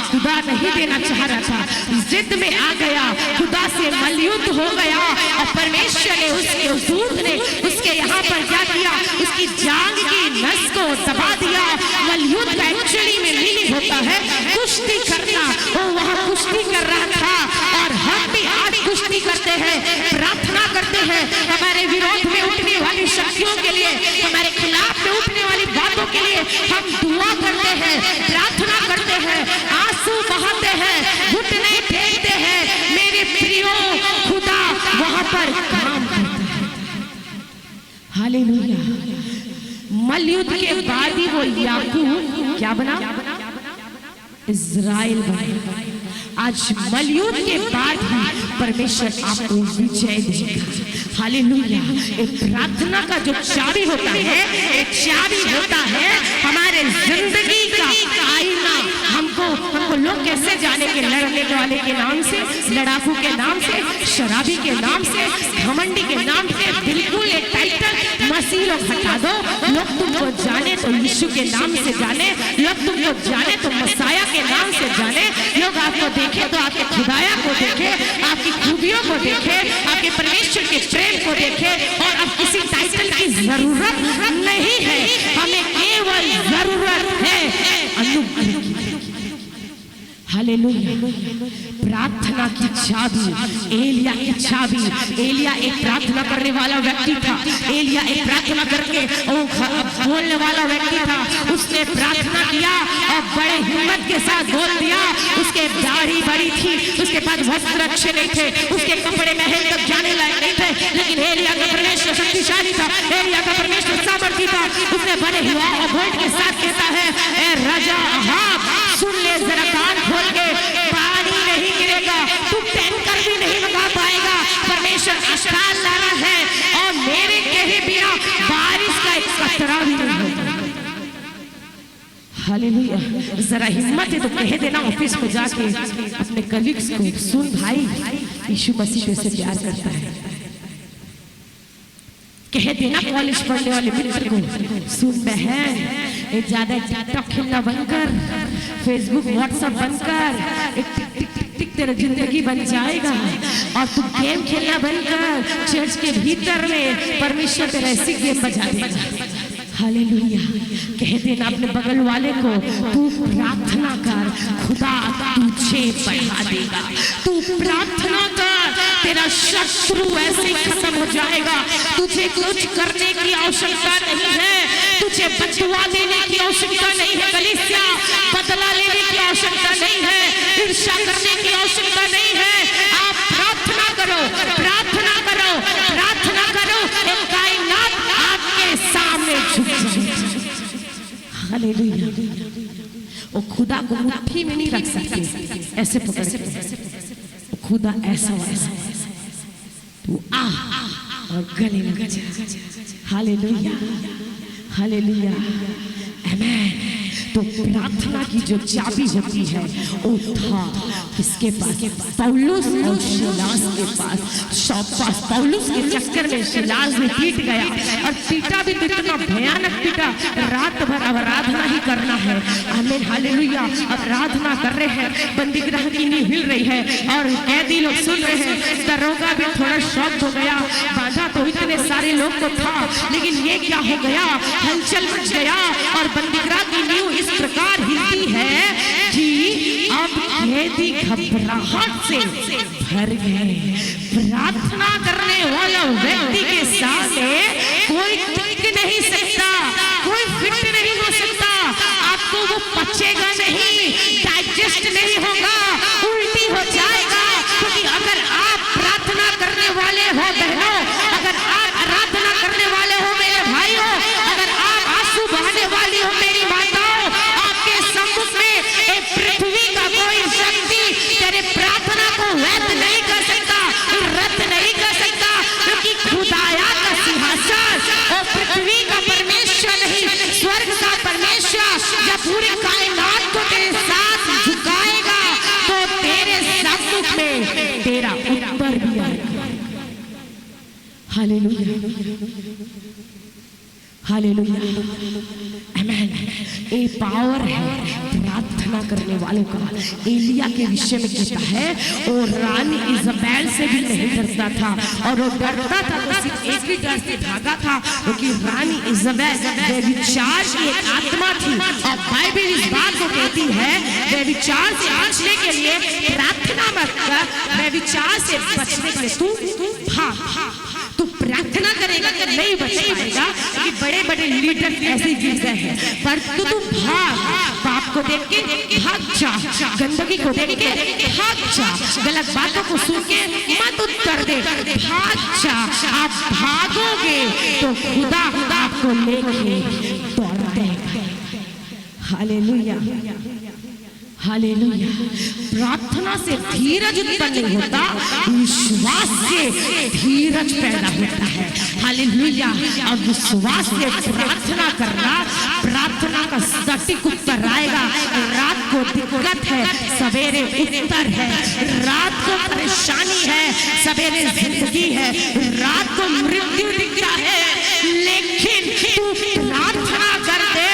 खुदा नहीं देना चाह रहा था, जिद में आ गया, खुदा से मलयुद्ध हो गया और परमेश्वर ने उसके दूत ने उसके यहाँ पर क्या किया, उसकी जांग की नस को दबा दिया। मलयुद्ध का एक्चुअली में मीनिंग होता है कुश्ती करना। वो वहाँ कुश्ती कर रहा था और हम भी आज कुश्ती करते हैं, प्रार्थना करते हैं हमारे विरोध में उठने वाली शक्तियों के लिए, हमारे खिलाफ में उठने वाली बातों के लिए हम दुआ करते हैं, प्रार्थना करते हैं, आंसू बहाते हैं, घुटने टेकते हैं। मेरे प्रियो, खुदा वहां पर काम करता है। हालेलुया। मलयुद्ध के बाद ही वो याकूब क्या बना, इज़राइल बना। आज मलयुद्ध के बाद ही परमेश्वर आपको विजय देगा। हालेलुया। एक प्रार्थना का जो चाबी होता है, एक चाबी होता है हमारे जिंदगी का आईना। हमको लोग कैसे जाने के, लड़ने वाले के नाम से, लड़ाकू के नाम से, शराबी के नाम से, घमंडी के नाम से। बिल्कुल एक टाइटल मसीह लोग हटा दो। लोग तुमको जाने तो यीशु के नाम से जाने, लोग तुमको जाने तो मसाया के नाम से जाने। लोग आपको देखे तो आपके खुदाया को देखे, आपकी खूबियों को देखे, आपके परमेश्वर के प्रेम को देखे। और अब किसी टाइटल की जरूरत नहीं है, हमें केवल जरूरत है अनुग्रह की। हालेलुया। प्रार्थना की चाबी, एलिया की चाबी। एलिया एक प्रार्थना करने वाला व्यक्ति था। एलिया एक प्रार्थना करके बोलने वाला व्यक्ति था। उसने प्रार्थना किया और बड़े हिम्मत के साथ बोल दिया। उसके दाढ़ी बड़ी थी, उसके पास वस्त्र अच्छे नहीं थे, उसके कपड़े महल तक जाने लायक नहीं थे, लेकिन एलिया का परमेश्वर शक्तिशाली था, एलिया का परमेश्वर सामर्थी था। उसने बड़े हुआ और बोल के साथ कहता है, ए राजा अहाब, सुन ले जरा, कान खोल के, पानी नहीं गिरेगा, तू टैंकर भी नहीं मंगा पाएगा। परमेश्वर अकाल ला रहा है और मेरे कहे बिना बारिश का एक कतरा भी नहीं होगा। हालेलुया। जरा हिम्मत है तो कह देना ऑफिस में जाके अपने कलीग्स को, सुन भाई, यीशु मसीह कैसे प्यार करता है। कह देना कॉलेज पढ़ने वाले मित्र को, सुन बहन, एक ज्यादा टिकटॉक खेलना बनकर, फेसबुक व्हाट्सएप बनकर, एक टिक टिक टिक तेरा जिंदगी बन जाएगा। और तू गेम खेलना बनकर चर्च के भीतर में परमेश्वर तेरा ऐसी गेम बजा देगा। हालेलुया। कह देना अपने बगल वाले को, तू प्रार्थना कर, खुदा तुझे बढ़ा देगा। तू प्रार्थना कर, तेरा शत्रु ऐसे खत्म हो जाएगा। तुझे कुछ करने की आवश्यकता नहीं है, तुझे बदुआ देने की आवश्यकता नहीं है, कलीसिया बदला लेने की आवश्यकता नहीं है, ईर्ष्या करने की आवश्यकता नहीं है। आप प्रार्थना करो, प्रार्थना करो, प्रार्थना करो, एक कायनात आपके सामने झुक जाएगी। हालेलुया। वो खुदा को मुट्ठी में नहीं रख सकते, ऐसे पकड़ के। खुदा ऐसा वैसा, तू आ और गले लग जा। हालेलुया, हालेलुया, आमेन। तो प्रार्थना की जो चाबी होती है वो था किसके पास, पौलुस और सीलास के पास। पौलुस के चक्कर में सीलास भी पीट गया और पीटा भी कितना भयानक पीटा। रात भर आराधना ही करना है। आमीन, हालेलुया। आराधना कर रहे हैं, बंदीगृह की नींव हिल रही है और कैदी लोग सुन रहे हैं। दरोगा भी थोड़ा शॉक हो गया, बांधा तो इतने सारे लोग को था, लेकिन ये क्या हो गया, हलचल मच गया और बंदीगृह की नींव इस प्रकार हिलती है कि अब कैदी घबराहट से भर गए। प्रार्थना करने वाला व्यक्ति के सामने कोई टिक नहीं सकता, कोई फिट नहीं हो सकता। आपको वो पचेगा नहीं, डाइजेस्ट नहीं होगा, उल्टी हो वाले हो बहनों, अगर आप आराधना करने वाले हो मेरे भाइयों, अगर आप आंसू बहाने वाली हो मेरी माताओं, आपके सम्मुख में एक पृथ्वी का कोई शक्ति तेरे प्रार्थना को व्यर्थ नहीं कर सकता, रद्द नहीं कर सकता, क्योंकि खुदाया का सिंहासन और पृथ्वी का परमेश्वर नहीं, स्वर्ग का परमेश्वर जब पूरे कायनात को तेरे साथ झुकाएगा तो तेरे सम्मुख में तेरा उत्तर भी आएगा। हालेलुया, हालेलुया, आमेन। ये पावर है प्रार्थना करने वालों का। एलिया के विषय में कहता है और रानी इज़ाबेल से भी नहीं डरता था, और वो डरता था तो सिर्फ एक ही डर से भागा था, क्योंकि रानी इज़ाबेल व्यभिचार की एक आत्मा थी। और बाइबल इस बात को कहती है व्यभिचार से बचने के लिए प्रार्थना मत कर, व्यभिचार से बचने के लिए तू भाग। तू प्रार्थना करेगा तो नहीं बच पाएगा, कि बड़े बड़े लीडर ऐसे गिर गए हैं, पर तू भाग। पाप को देख के भाग जा, गंदगी को देख के भाग जा, गलत बातों को सुन के मत उत्तर दे, भाग जा। आप भागोगे तो खुदा आपको लेके दौड़ा देगा। Hallelujah, hallelujah. प्रार्थना से धीरज उत्पन्न नहीं होता, विश्वास से धीरज पैदा होता है। हालेलुया। और विश्वास से प्रार्थना करना, प्रार्थना का सटीक उत्तर आएगा। रात को दिक्कत है, सवेरे उत्तर है। रात को परेशानी है, सवेरे जिंदगी है। रात को मृत्यु दिखता है, लेकिन तू प्रार्थना कर दे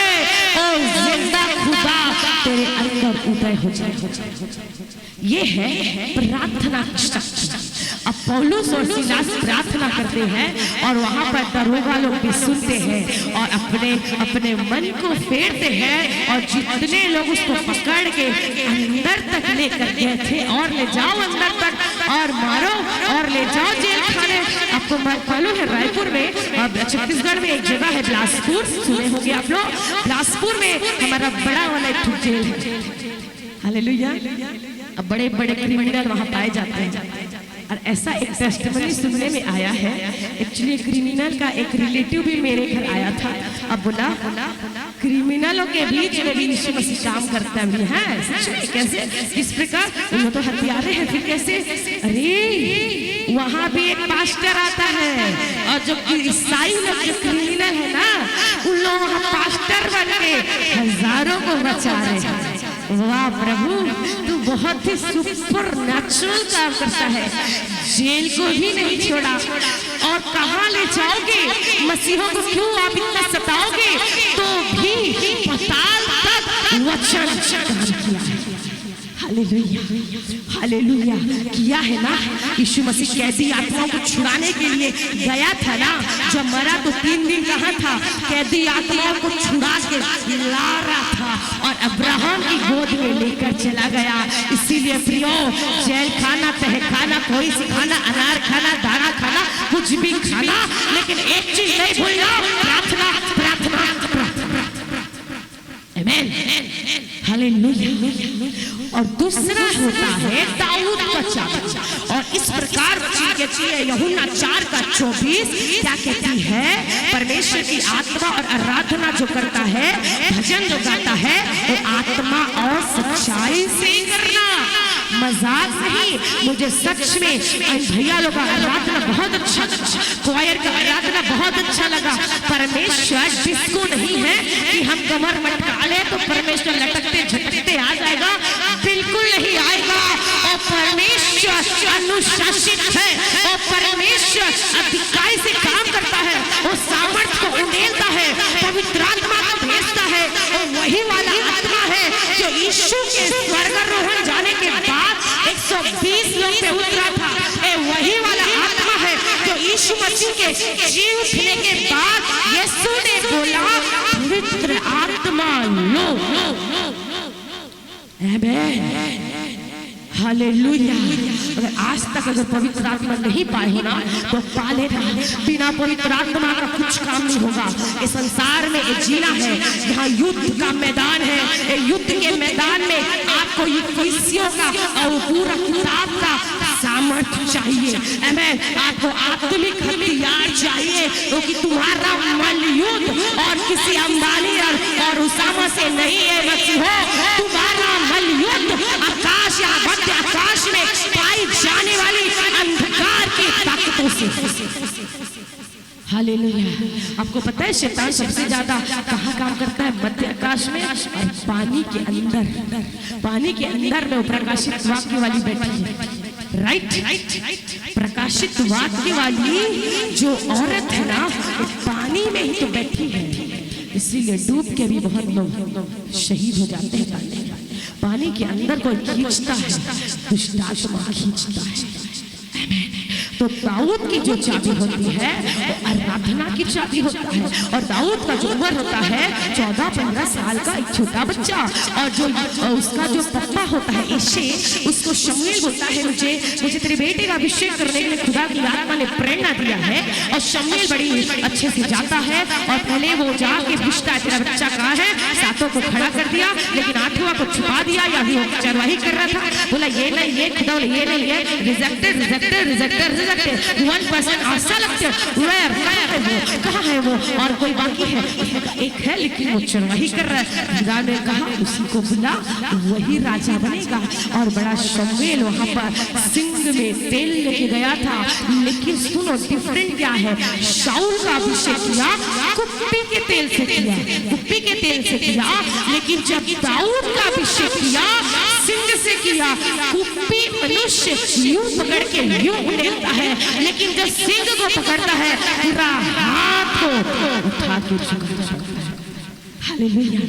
और जिंदा खुदा तेरे अंदर उदय हो जाए। ये है प्रार्थना की शक्ति। अब पौलुस और सीलास प्रार्थना करते हैं और वहां पर दरोगा लोग भी सुनते हैं और अपने अपने मन को फेरते हैं, और जितने लोग उसको पकड़ के अंदर तक लेकर गए थे, और ले जाओ अंदर तक और मारो और ले जाओ जेल खाने। आपको मालूम है रायपुर में, अब छत्तीसगढ़ में एक जगह है बिलासपुर, सुने होंगे आप लोग। बिलासपुर में हमारा बड़ा वाला एक जेल है। हालेलुया। अब बड़े बड़े क्रिमिनल वहां पाए जाते हैं, और ऐसा एक टेस्टिमनी सुनने में आया है। एक्चुअली क्रिमिनल का एक रिलेटिव भी मेरे घर आया था। अब बोला क्रिमिनलों के बीच में भी यीशु मसीह काम करता भी है। सच में? कैसे, किस प्रकार? उन्होंने तो हथियारे हैं, फिर कैसे? अरे वहां भी एक पास्टर आता है, और जो ईसाई लोग जो क्रिमिनल है ना, उन लोग वहां पास्टर बन के हजारों को बचा रहे हैं। वाह प्रभु, तू बहुत ही सुपर नेचुरल काम करता है। जेल को भी नहीं छोड़ा, और कहाँ ले जाओगे मसीहों को? क्यों आप इतना सताओगे? तो भी पाताल तक वचन किया है। हालेलुया, हालेलुया किया है ना। यीशु मसीह कैदी आत्माओं को छुड़ाने के लिए गया था ना, जब मरा तो 3 दिन कहाँ था? कैदी आत्माओं को छुड़ा के ला रहा था और अब्राहम की गोद में लेकर चला गया। इसीलिए प्रियो, जेल खाना, तह खाना, कोई सी खाना, अनार खाना, दाना खाना, कुछ भी खाना, लेकिन एक चीज नहीं भूलना, प्रार्थना, प्रार्थना, प्रार्थना। आमीन, हालेलुया। और दूसरा होता है दाऊद का चाबी। और इस प्रकार कहती है यूहन्ना 4:24 क्या कहती है? परमेश्वर की आत्मा और आराधना जो करता है, भजन जो गाता है, वो आत्मा और सच्चाई से करना, मजाक नहीं। मुझे सच में भैया लोग का आराधना बहुत अच्छा लगा, क्वायर का आराधना बहुत अच्छा लगा। परमेश्वर जिसको नहीं है कि हम कमर मटका ले तो परमेश्वर लटकते झटकते आ जाएगा, बिल्कुल नहीं आएगा। और परमेश्वर अनुशासित है, और परमेश्वर अधिकारी से काम करता है, वो सामर्थ्य को उंडेलता है, पवित्र आत्मा को भेजता है। और वही वाला आत्मा है जो यीशु के स्वर्गारोहण जाने के बाद 120 लोग पे उतरा था। वही वाला आत्मा है जो यीशु मसीह के जी उठने के बाद यीशु ने बोला पवित्र आत्मा लो। आमीन, हालेलुया। अगर आज तक अगर पवित्र आत्मा नहीं पाए हो ना, तो पा लेना। बिना पवित्र आत्मा का कुछ काम नहीं होगा। इस संसार में एक जीना है जहाँ युद्ध का मैदान है। युद्ध के मैदान में आपको युद्धों का और पूरा किताब का सामर्थ्य चाहिए, आमेन। आपको आत्मिक हथियार चाहिए, क्योंकि तुम्हारा मलयुद्ध और किसी अंबानी और उसामा से नहीं है मसीहो। तुम्हारा मलयुद्ध आकाश या मध्य आकाश में पाई जाने वाली अंधकार की ताकतों से। हालेलुया। आपको पता है शैतान सबसे ज्यादा कहाँ काम करता है? मध्य आकाश में और पानी के अंदर। पानी के अंदर में प्रकाशित वाक्य वाली बैठी है, राइट। प्रकाशित वाक्य वाली जो औरत है ना, पानी में ही तो बैठी है। इसीलिए डूब के भी बहुत लोग शहीद हो जाते हैं। पानी के अंदर कोई खींचता है, दुष्ट आत्मा खींचता है। तो दाऊद की जो चाबी होती है वो आराधना की चाबी होता है। और दाऊद का जो उम्र होता है 14-15 साल का एक छोटा बच्चा, और जो उसका जो पप्पा होता है यिशै, उसको शमूएल बोलता है मुझे तेरे बेटे का अभिषेक करने के लिए खुदा की आत्मा ने प्रेरणा दिया है। और शमूएल बड़ी अच्छे से जाता है और पहले वो जाके पूछता है तेरा बच्चा कहाँ है? 7 को खड़ा कर दिया, लेकिन 8वां को छुपा दिया, या वो चरवाही कर रहा था। बोला ये नहीं, ये खुदा ये नहीं, ये रिजेक्टेड 1% ऐसा लगता है कहाँ है वो? और कोई बाकी है? एक है लेकिन वो चरवाही कर रहा है। खुदा ने कहा उसी को बुला, वही राजा बनेगा। और बड़ा शमूएल वहां पर सिंह में तेल लेके गया था। लेकिन सुनो डिफरेंट क्या है? शाऊल का अभिषेक किया कुप्पी के तेल से किया, कुप्पी के तेल से किया। लेकिन जब दाऊद का अभिषेक किया सिंह से किया। कुप्पी मनुष्य यूं पकड़ के यूं उड़ेलता है, लेकिन जब सिंह को पकड़ता है पूरा हाथ को उठा के झुका सकता है। हालेलुया।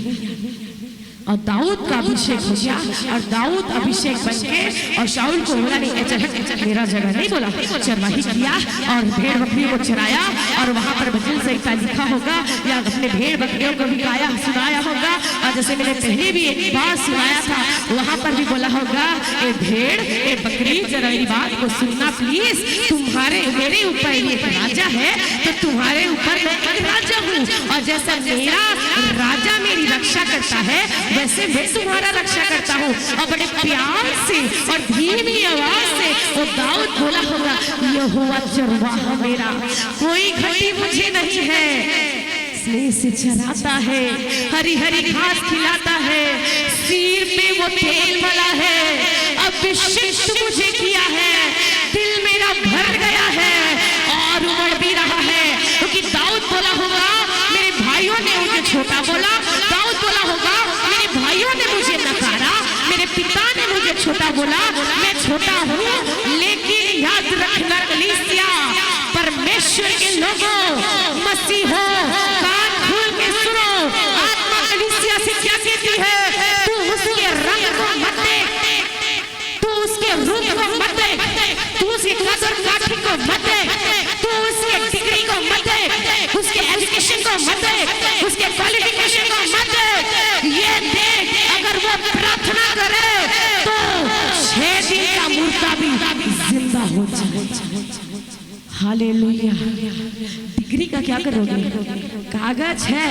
और दाऊद का अभिषेक हो गया, और दाऊद अभिषेक बनके, और शाऊल को बोला नहीं मेरा जगह नहीं, बोला चरवाही किया और भेड़ बकरी को चराया। और वहां पर भजन संहिता लिखा होगा या अपने भेड़ बकरियों को भी गाया सुनाया होगा। और जैसे मैंने पहले भी एक बात सुनाया था, वहां पर भी बोला होगा ए भेड़ ए बकरी जरा मेरी बात को सुनना प्लीज। तुम्हारे मेरे ऊपर ये राजा है तो तुम्हारे ऊपर मैं एक राजा हूँ, और जैसा मेरा राजा मेरी रक्षा करता है वैसे मैं तुम्हारा रक्षा करता हूँ। और बड़े प्यार से और धीमी आवाज से वो दाऊद बोला होगा यहोवा चरवाहा मेरा, कोई घटी मुझे नहीं है। स्नेह से चराता है, हरी हरी घास खिलाता है, सिर पे वो तेल मला है, अभिषेक मुझे किया है, दिल मेरा भर गया है और उमड़ भी रहा है। क्योंकि दाऊद बोला होगा मेरे भाइयों ने मुझे छोटा बोला, दाऊद बोला होगा मेरे भाइयों ने मुझे नकारा, मेरे पिता ने मुझे छोटा बोला, मैं छोटा हूँ। लेकिन याद रखना कलीसिया, परमेश्वर के लोगों, मसीहो कान खोल के सुनो, आत्मा कलीसिया से क्या कहती है? तू उसके रंग को मत देख, तू उसके रूप को मत देख, तू उसके कदर काठी को मत देख, तू उसके डिग्री को मत देख, उसके एजुकेशन को मत देख, उसके क्वालिफिकेशन को मत देख। ये देख अगर वो प्रार्थना करे तो 6 दिन का मुर्दा भी जिंदा हो जाए। हालेलुया। डिग्री का क्या करोगे? कागज है,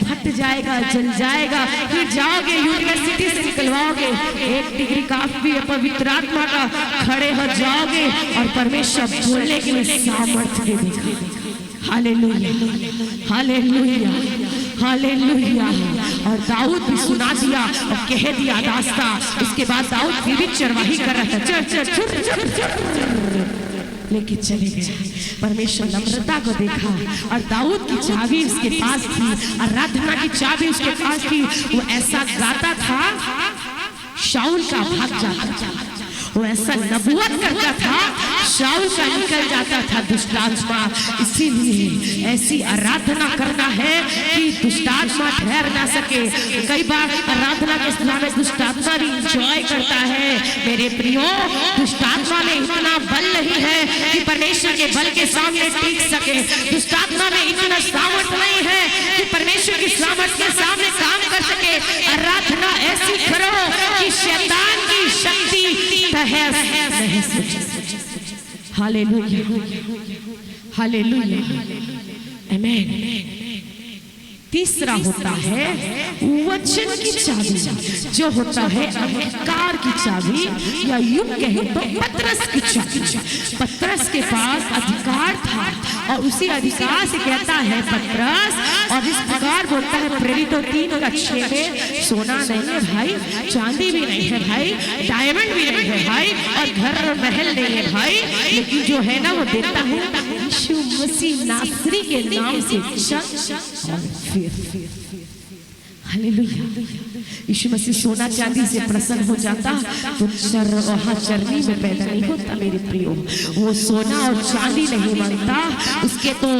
फट जाएगा, जल जाएगा, फिर जाओगे यूनिवर्सिटी से निकलवाओगे, एक डिग्री काफी है, पवित्र आत्मा का खड़े हो जाओगे और परमेश्वर बोलने के लिए सामर्थ्य दे देगा। Hallelujah, hallelujah, hallelujah. और दाऊद भी सुना दिया और कह दिया दास्ता। उसके बाद दाऊद फिर भी चरवाही कर रहा था, चर चर चर चर लेके चले गए। परमेश्वर नम्रता को देखा और दाऊद की चाबी उसके पास थी, आराधना की चाबी उसके पास थी। वो ऐसा गाता था शाऊल का भाग जाता था, वो ऐसा नबूवत करता था शाऊल का निकल जाता था दुष्टात्मा। इसीलिए ऐसी आराधना करना है कि दुष्टात्मा ठहर ना सके। कई बार आराधना के समय में दुष्टात्मा भी इंजॉय करता है। मेरे प्रियो, दुष्टात्मा में इतना बल नहीं है कि परमेश्वर के बल के सामने टिक सके। दुष्टात्मा में इतना सामर्थ नहीं है कि परमेश्वर की सामर्थ के सामने काम कर सके। आराधना ऐसी करो कि शैतान की शक्ति हालेलुया, हालेलुया, आमेन। तीसरा होता है वचन की चाबी, जो होता है अंधकार की चाबी, या यूं कहे तो पतरस की चाबी। पतरस के पास अधिकार था और उसी अधिकार से कहता है पतरस, और इस प्रकार बोलता है प्रेरितों 3:6 में, सोना नहीं है भाई, चांदी भी नहीं है भाई, डायमंड भी नहीं है भाई, और घर और महल नहीं है भाई, लेकिन जो है ना वो देता हूँ यीशु मसीह नासरी के नाम से चल और फिर। हालेलुया। यीशु मसीह सोना चांदी से प्रसन्न हो जाता तो वहाँ चरनी में पैदा नहीं होता मेरे प्रियो। वो सोना और चांदी नहीं मांगता, उसके तो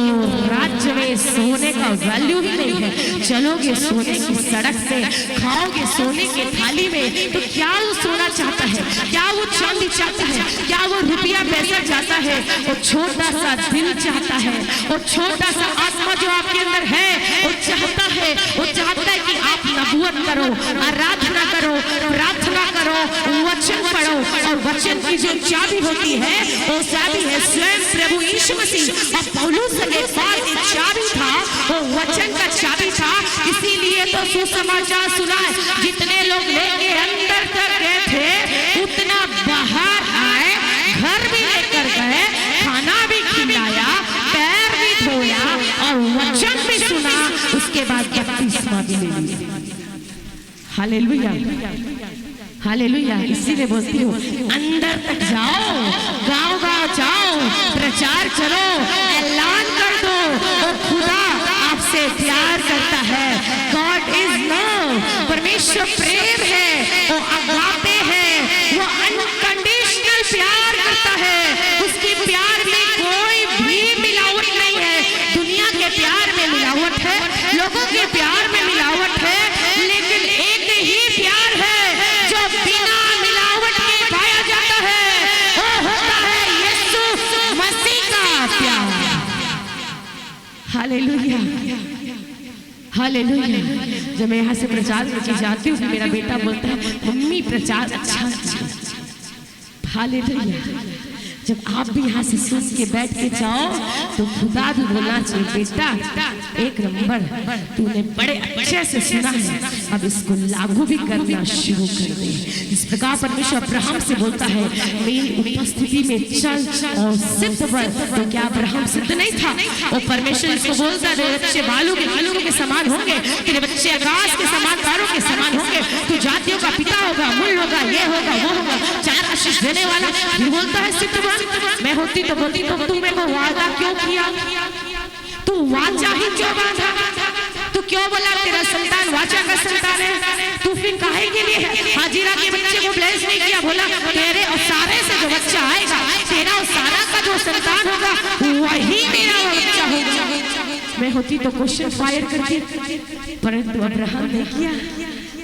राज्य में सोने का वैल्यू ही नहीं है। चलोगे सोने की सड़क से, खाओगे सोने के थाली में, तो क्या वो सोना चाहता है, क्या वो चांदी चाहता है, क्या वो रुपया पैसा चाहता है? वो छोटा सा दिल चाहता है, वो छोटा सा आत्मा जो आपके अंदर है वो चाहता है, वो चाहता है कि आप नबूवत करो, आराधना करो, प्रार्थना करो, वचन पढ़ो, और वचन की जो चाबी होती है वो चाबी है स्वयं प्रभु यीशु मसीह। और पौलुस के पास एक चाबी था, वो वचन का चाबी था। इसीलिए तो सुसमाचार सुना है, जितने लोग लेके अंदर तक गए थे उतना बाहर आए, घर भी लेकर गए, खाना भी खिलाया, पैर भी धोया और वचन भी सुना, उसके बाद बपतिस्मा भी ले लिया। Hallelujah, hallelujah. इसीलिए बोलती हूँ अंदर तक जाओ, गांव-गांव जाओ, प्रचार करो, ऐलान कर दो, वो खुदा आपसे प्यार करता है। गॉड इज लव, परमेश्वर प्रेम है, वो अगापे है, वो अनकंडीशनल प्यार करता है। उसके प्यार में कोई भी मिलावट नहीं है। दुनिया के प्यार में मिलावट है, लोगों के प्यार में मिलावट है, लेकिन एक ही प्यार है जो बिना मिलावट के पाया जाता है, वो होता है यीशु मसीह का प्यार। Hallelujah, hallelujah. जब मैं यहाँ से प्रचार करके जाती हूँ, मेरा बेटा बोलता है मम्मी प्रचार अच्छा। हालेलुया। जब आप भी यहाँ से सुन के बैठ के जाओ तो खुदा भी बोलना चाहिए बेटा एक नंबर, तूने बड़े अच्छे से सुना है, अब इसको लागू भी करना शुरू कर दे। इस प्रकार परमेश्वर अब्राहम से बोलता है मेरी उपस्थिति में चल और सिद्ध बन। तो क्या अब्राहम सिद्ध नहीं था? वो परमेश्वर इसको बोलता है तेरे बच्चे बालों के समान होंगे, तेरे बच्चे आकाश के समान तारों के समान होंगे, तू जातियों का पिता होगा, मूल होगा, ये होगा, वो होगा, 4 आशीष देने वाला। ये बोलता है सिद्ध बन। मैं होती तो बोलती तो तू मेरे को वादा क्यों किया, तू वाचा ही क्यों बांधा, तू क्यों बोला तेरा संतान वाचा का संतान है, तू फिर काहे के लिए हाजिरा के बच्चे को ब्लेस नहीं किया? बोला तेरे और सारे से जो बच्चा आएगा, तेरा और सारा का जो संतान होगा वही मेरा बच्चा होगा। मैं होती तो क्वेश्चन फायर करती, परंतु अब्राहम ने किया।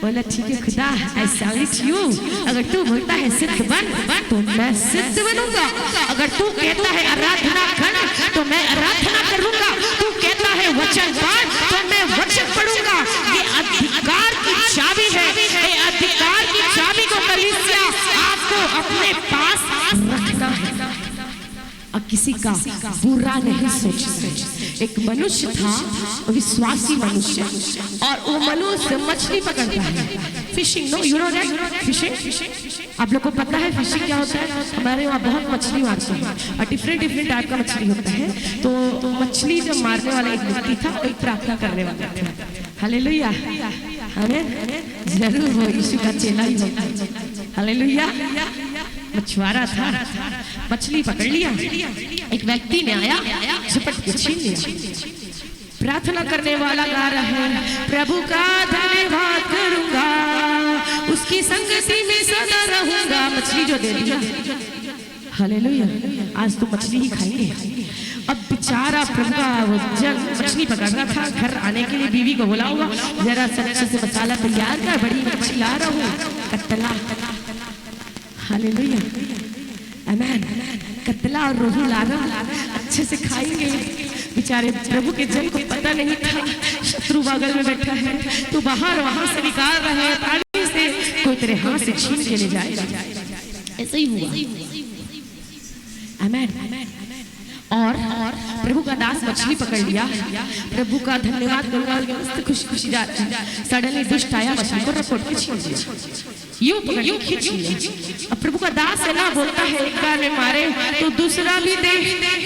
बोला ठीक है खुदा, I salute you। अगर तू बोलता है सिद्ध बन तो मैं सिद्ध बनूंगा। अगर तू कहता है आराधना कर तो मैं आराधना करूंगा। तू कहता है वचन पढ़ तो मैं वचन पढ़ूंगा। ये अधिकार की चाबी है, ये अधिकार की चाबी को कलीसिया आपको अपने पास रखना है और किसी का बुरा नहीं सोचना। एक मनुष्य था, विश्वासी मनुष्य, और वो मनुष्य मछली पकड़ता है, fishing. No you know that fishing? आप लोग को पता है फिशिंग क्या होता है? हमारे वहाँ बहुत मछली मारते हैं और डिफरेंट टाइप का मछली होता है। तो मछली जब मारने वाला एक व्यक्ति था, एक प्रार्थना करने वाला था। हालेलुया, हमें जरूर वो यीशु का चेला ही होता है। हालेलुया। मछुआरा था, मछली पकड़ लिया, एक व्यक्ति ने आया, झपट के छीन लिया। प्रार्थना करने वाला गा रहा है प्रभु का धन्यवाद करूंगा, उसकी संगति में सदा रहूंगा। मछली जो दे दिया। हालेलुया। आज तो मछली ही खाएंगे। अब बेचारा प्रभु का वो जन मछली पकड़ रहा था, घर आने के लिए बीवी को बोला होगा जरा अच्छे से मसाला तैयार कर, बड़ी मछली ला रहा हूँ, कतला। हालेलुया, आमेन। कतला और रोहू ला रहा, अच्छे से खाएंगे। बेचारे प्रभु के जन को पता नहीं था शत्रु बगल में बैठा है, तो बाहर वहां से निकाल रहे हैं पानी से, कोई तेरे हाथ से छीन के ले जाएगा। ऐसा ही हुआ। आमेन। और प्रभु का दास मछली पकड़ लिया। प्रभु का धन्यवाद करूंगा, मस्त खुशी खुशी जा रही। सडनली दुष्ट आया, मछली को रपट के छीन लिया, यूं पकड़ के खींच लिया। अब प्रभु का दास है ना, बोलता है एक बार में मारे तो दूसरा भी दे,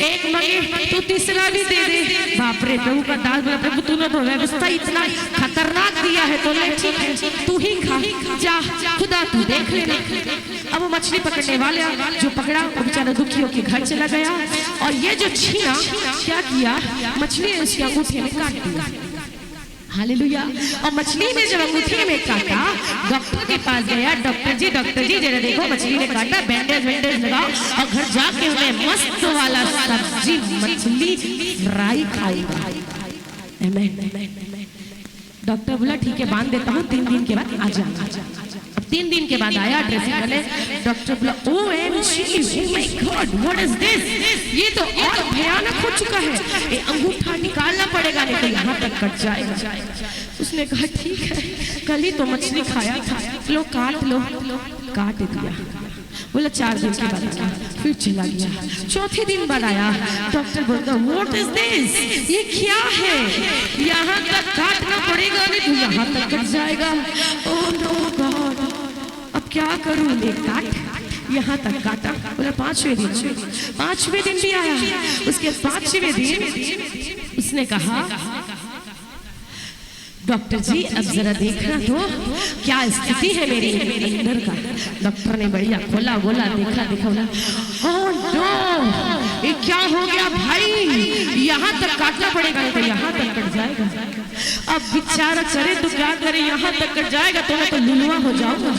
एक मांगे तो तीसरा भी दे दे। बाप रे, प्रभु का दास बोला, प्रभु तूने तो व्यवस्था इतना खतरनाक दिया है, तो ले ठीक है, तू ही खा, जा खुदा तू देख लेना। अब वो मछली पकड़ने वाला जो पकड़ा वो बेचारा दुखी होकर घर चला गया, और ये जो छीना क्या किया, मछली ने उसकी अंगूठी में काट दिया। हालेलुया। और मछली ने जब अंगूठी में काटा, डॉक्टर के पास गया, डॉक्टर जी जरा देखो मछली ने काटा, बैंडेज वैंडेज लगाओ, और घर जाके उन्हें मस्त वाला सब्जी मछली फ्राई खाएगा। आमीन। डॉक्टर बोला ठीक है, बांध देता हूँ, 3 दिन के बाद आ जाना। अब 3 दिन के बाद आया ड्रेसिंग करने। डॉक्टर बोला OMG, oh my God, what is this? ये तो और भयानक हो चुका है, ये अंगूठा निकालना पड़ेगा, नहीं तो यहाँ तक कट जाएगा। उसने कहा ठीक है, कल ही तो मछली खाया था, लो काट लो। काट दिया। बोला 4 दिन के बाद आया, फिर चला गया। 4थे दिन बाद आया, डॉक्टर बोलता व्हाट इज दिस, ये क्या है, यहाँ तक काटना पड़ेगा, नहीं तो यहाँ तक कट जाएगा। ओह नो गॉड, अब क्या करूँ, ले काट, यहाँ तक काटा। बोला 5वें दिन भी आया। उसके 5वें दिन उसने कहा डॉक्टर जी अब जरा देखना तो क्या स्थिति है मेरी अंदर का। डॉक्टर ने बढ़िया खोला, बोला देखा बोला ओह नो, ये क्या हो गया भाई, यहाँ तक काटना पड़ेगा, नहीं तो यहाँ तक कट जाएगा। अब बेचारा करे तो क्या करे, यहाँ तक कट जाएगा तो मैं तो लुलुआ हो जाऊंगा।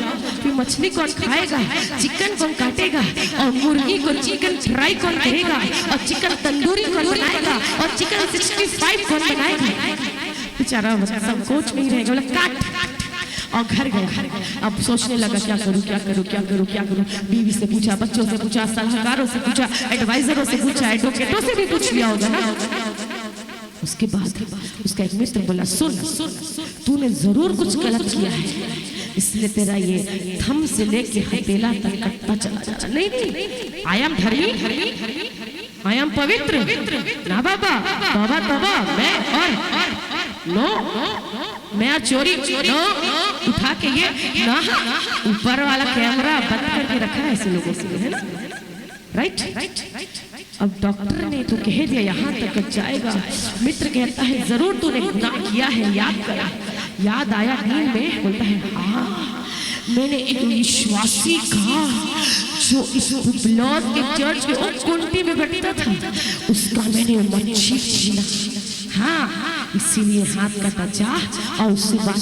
फिर मछली कौन खाएगा, चिकन कौन काटेगा, और मुर्गी को चिकन फ्राई कौन करेगा, और चिकन तंदूरी कौन बनाएगा, और चिकन 65 कौन बनाएगा। बेचारा संकोच में ही रहेगा। बोला काट, और घर गया। अब सोचने लगा क्या करूं। बीवी से पूछा, बच्चों से पूछा, सलाहकारों से पूछा, एडवाइजरों से पूछा, एडवोकेटों से भी पूछ लिया होगा ना। उसके बाद उसका एक मित्र बोला सुन, तूने जरूर कुछ गलत किया है, इसलिए तेरा ये थंब से लेके हथेला तक कटता चला जा रहा। नहीं, आई एम धर्मी, आई एम पवित्र ना बाबा, तौबा मैं और नो, मैं चोरी नो, उठा के ये ना, ऊपर वाला कैमरा बंद करके रखा है ऐसे लोगों से, है ना, राइट। अब डॉक्टर ने तो कह दिया यहाँ तक जाएगा। मित्र कहता है जरूर तूने गुनाह किया है, याद आया नींद में। बोलता है हाँ, मैंने एक विश्वासी का जो इस ब्लॉक के चर्च के कुंटी में बैठता था, उसका मैंने मच्छी छीना। हाँ, इसीलिए हाथ कटा जा, और उससे बात